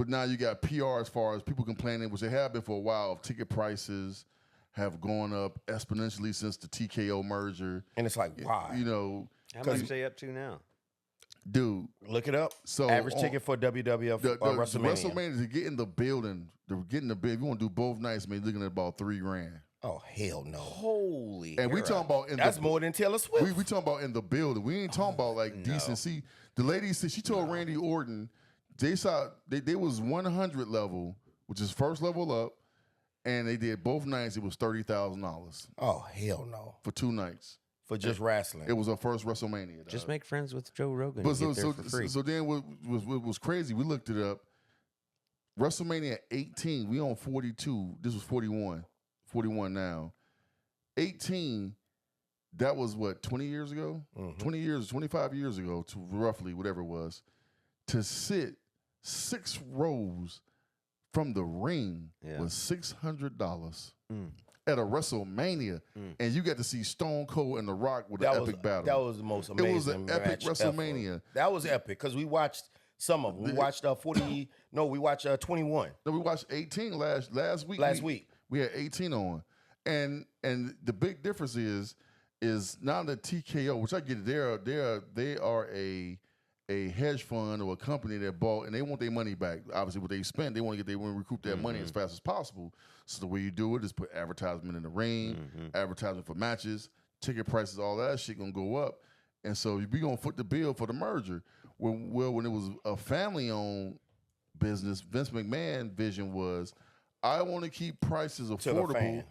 now you got PR as far as people complaining, which they have been for a while, of ticket prices have gone up exponentially since the TKO merger. And it's like, why? You know. How much are they up to now? Dude. Look it up. So average ticket for WWF WrestleMania. WrestleMania to get in the building, if you want to do both nights, man, you're looking at about $3,000. Oh, hell no. Holy. And we talking about that's more than Taylor Swift. We talking about in the building. We ain't talking about like decency. The lady said, she told Randy Orton, they was 100 level, which is first level up, and they did both nights. It was $30,000. Oh, hell no. For 2 nights. For just wrestling. It was our first WrestleMania. Dog. Just make friends with Joe Rogan. But and get there for free. so then what was crazy, we looked it up. WrestleMania 18, we on 42. This was 41. 41 now. 18, that was what, 20 years ago? 20 years, 25 years ago, to roughly, whatever it was. To sit 6 rows from the ring was $600 at a WrestleMania. And you got to see Stone Cold and The Rock with an epic battle. That was the most amazing It was an epic match WrestleMania. ever. That was epic because we watched some of them. We watched 21. No, we watched 18 last week. Last week. We had 18 on. And the big difference is now the TKO, which I get it, they are a hedge fund or a company that bought, and they want their money back. Obviously, what they spent, they want to recoup that money as fast as possible. So the way you do it is put advertisement in the ring, advertisement for matches, ticket prices, all that shit gonna go up. And so we gonna foot the bill for the merger. When it was a family-owned business, Vince McMahon's vision was, I want to keep prices affordable.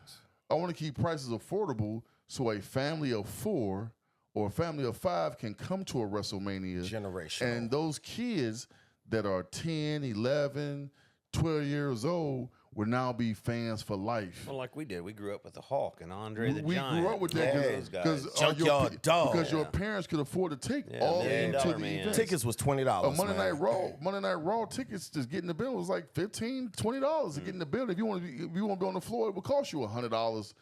I want to keep prices affordable so a family of 4 or a family of 5 can come to a WrestleMania. Generational. And those kids that are 10, 11, 12 years old will now be fans for life. Well, like we did. We grew up with the Hulk and Andre the We Giant. grew up with that those guys. because your parents could afford to take all $1 into million the man. events. Tickets was $20. Monday man. Night Raw tickets just getting the bill was like $15, $20 to get in the building. If you want to be on the floor, it would cost you $100.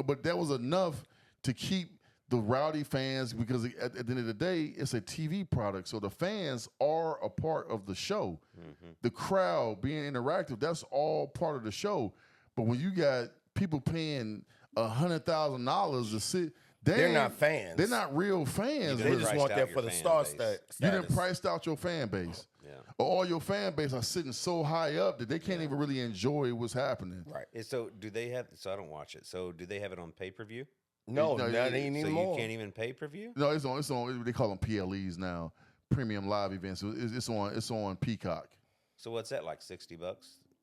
But that was enough to keep the rowdy fans, because at the end of the day, it's a TV product. So the fans are a part of the show. The crowd being interactive, that's all part of the show. But when you got people paying $100,000 to sit, They're not fans. They're not real fans. They just want that for the star status. You done priced out your fan base. Or all your fan base are sitting so high up that they can't even really enjoy what's happening. Right. So do they have? So I don't watch it. So do they have it on pay-per-view? No, not anymore. So you can't even pay-per-view? No, it's on. They call them PLEs now, premium live events. It's on Peacock. So what's that, like $60?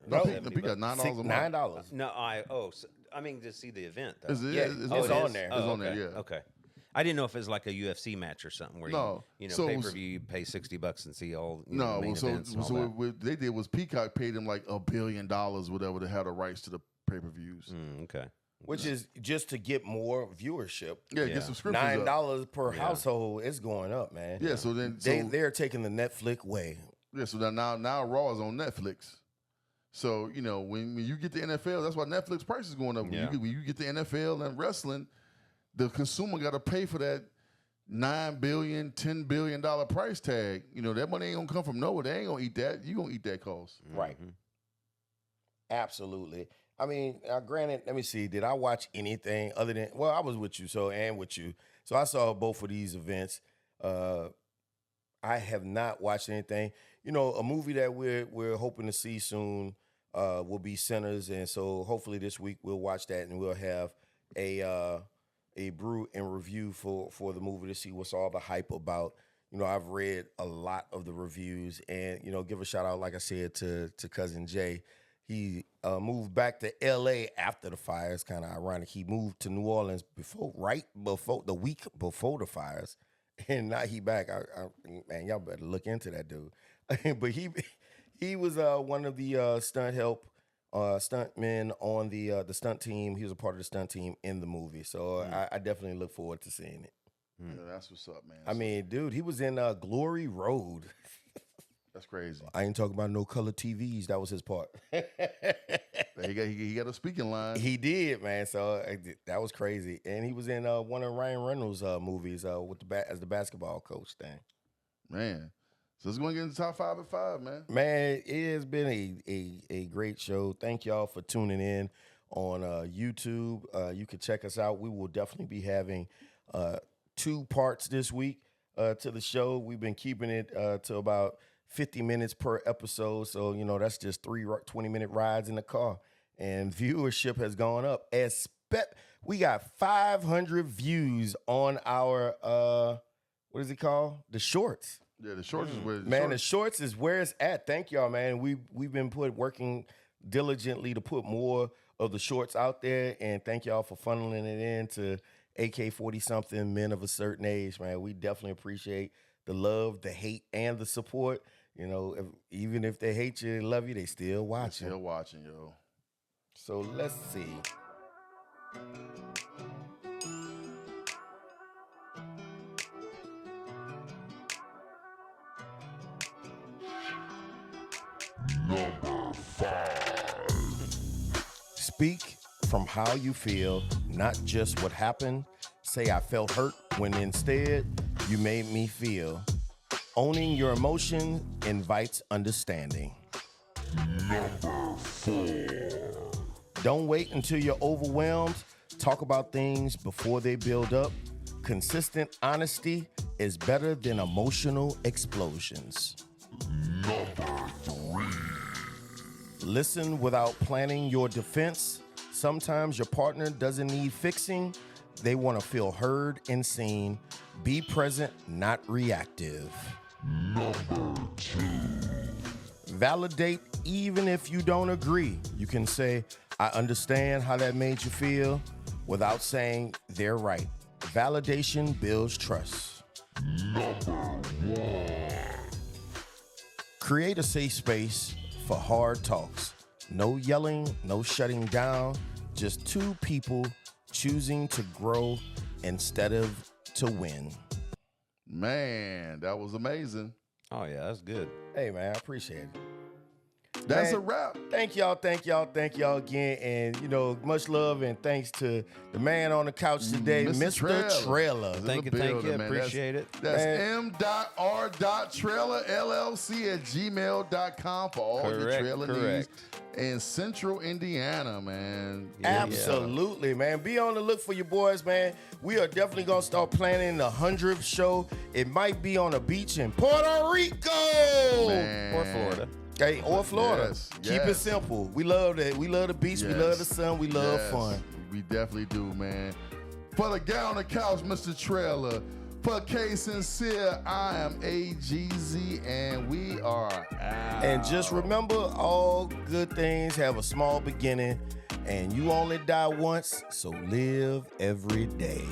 No, $70? Peacock $9 a month. $9. No, I mean to see the event. Though. It's on there. Oh, It's on okay. there. Yeah. Okay. I didn't know if it was like a UFC match or something where So- pay-per-view, you pay $60 and see all No, main events and all that. what they did was Peacock paid them like $1 billion, whatever, to have the rights to the pay-per-views. Okay. Which is just to get more viewership. Yeah, get subscriptions up. $9 per household is going up, man. Yeah, so then they're taking the Netflix way. Yeah, so now Raw is on Netflix. So when you get the NFL, that's why Netflix price is going up. When you get the NFL and wrestling, the consumer got to pay for that $9 billion, $10 billion price tag. That money ain't gonna come from nowhere. They ain't gonna eat that. You gonna eat that cost. Right. Absolutely. I mean, granted, let me see. Did I watch anything other than? Well, I was with you, and with you. So I saw both of these events. I have not watched anything. A movie that we're hoping to see soon will be Sinners, and so hopefully this week we'll watch that, and we'll have a brew and review for the movie to see what's all the hype about. I've read a lot of the reviews, and give a shout out, like I said, to cousin Jay. He moved back to L.A. after the fires. Kind of ironic. He moved to New Orleans right before the week before the fires, and now he back. Man, y'all better look into that dude. But he was one of the stuntmen on the stunt team. He was a part of the stunt team in the movie. So I definitely look forward to seeing it. Yeah, that's what's up, man. I mean, dude, he was in Glory Road. That's crazy. I ain't talking about no color TVs. That was his part. He got a speaking line. He did, man. So that was crazy. And he was in one of Ryan Reynolds' movies with as the basketball coach thing. Man. So it's going to get in the top 5 at 5, man. Man, it has been a great show. Thank y'all for tuning in on YouTube. You can check us out. We will definitely be having 2 parts this week to the show. We've been keeping it to about 50 minutes per episode. So, that's just 3 20-minute rides in the car. And viewership has gone up. We got 500 views on our, what is it called? The shorts. Yeah, the shorts is where the shorts is where it's at. Thank y'all, man. We've been working diligently to put more of the shorts out there, and thank y'all for funneling it in to AK 40-something men of a certain age, man. We definitely appreciate the love, the hate, and the support. Even if they hate you and love you, they still watching. Still watching, yo. So let's see. Number 5. Speak from how you feel, not just what happened. Say I felt hurt when instead you made me feel. Owning your emotion invites understanding. Number 4. Don't wait until you're overwhelmed. Talk about things before they build up. Consistent honesty is better than emotional explosions. Number 3. Listen without planning your defense. Sometimes your partner doesn't need fixing. They want to feel heard and seen. Be present, not reactive. Number 2. Validate even if you don't agree. You can say, I understand how that made you feel. without saying they're right. Validation builds trust. Create a safe space for hard talks. No yelling, no shutting down, just two people choosing to grow instead of to win. Man, that was amazing. Oh, yeah, that's good. Hey, man, I appreciate it. That's Man, a wrap. Thank y'all again. And, you know, much love and thanks to the man on the couch today, Mr. Trailer. Thank you. Man. Appreciate it. That's m.r.trailer LLC@gmail.com for all your trailer needs in Central Indiana, man. Absolutely, man. Be on the look for your boys, man. We are definitely going to start planning the 100th show. It might be on a beach in Puerto Rico. Man. Or Florida. Okay, or Florida. Yes, Keep it simple. We love that. We love the beach. We love the sun. We love fun. We definitely do, man. For the guy on the couch, Mr. Trailer. For K Sincere, I am AGZ, and we are out. And just remember, all good things have a small beginning, and you only die once, so live every day.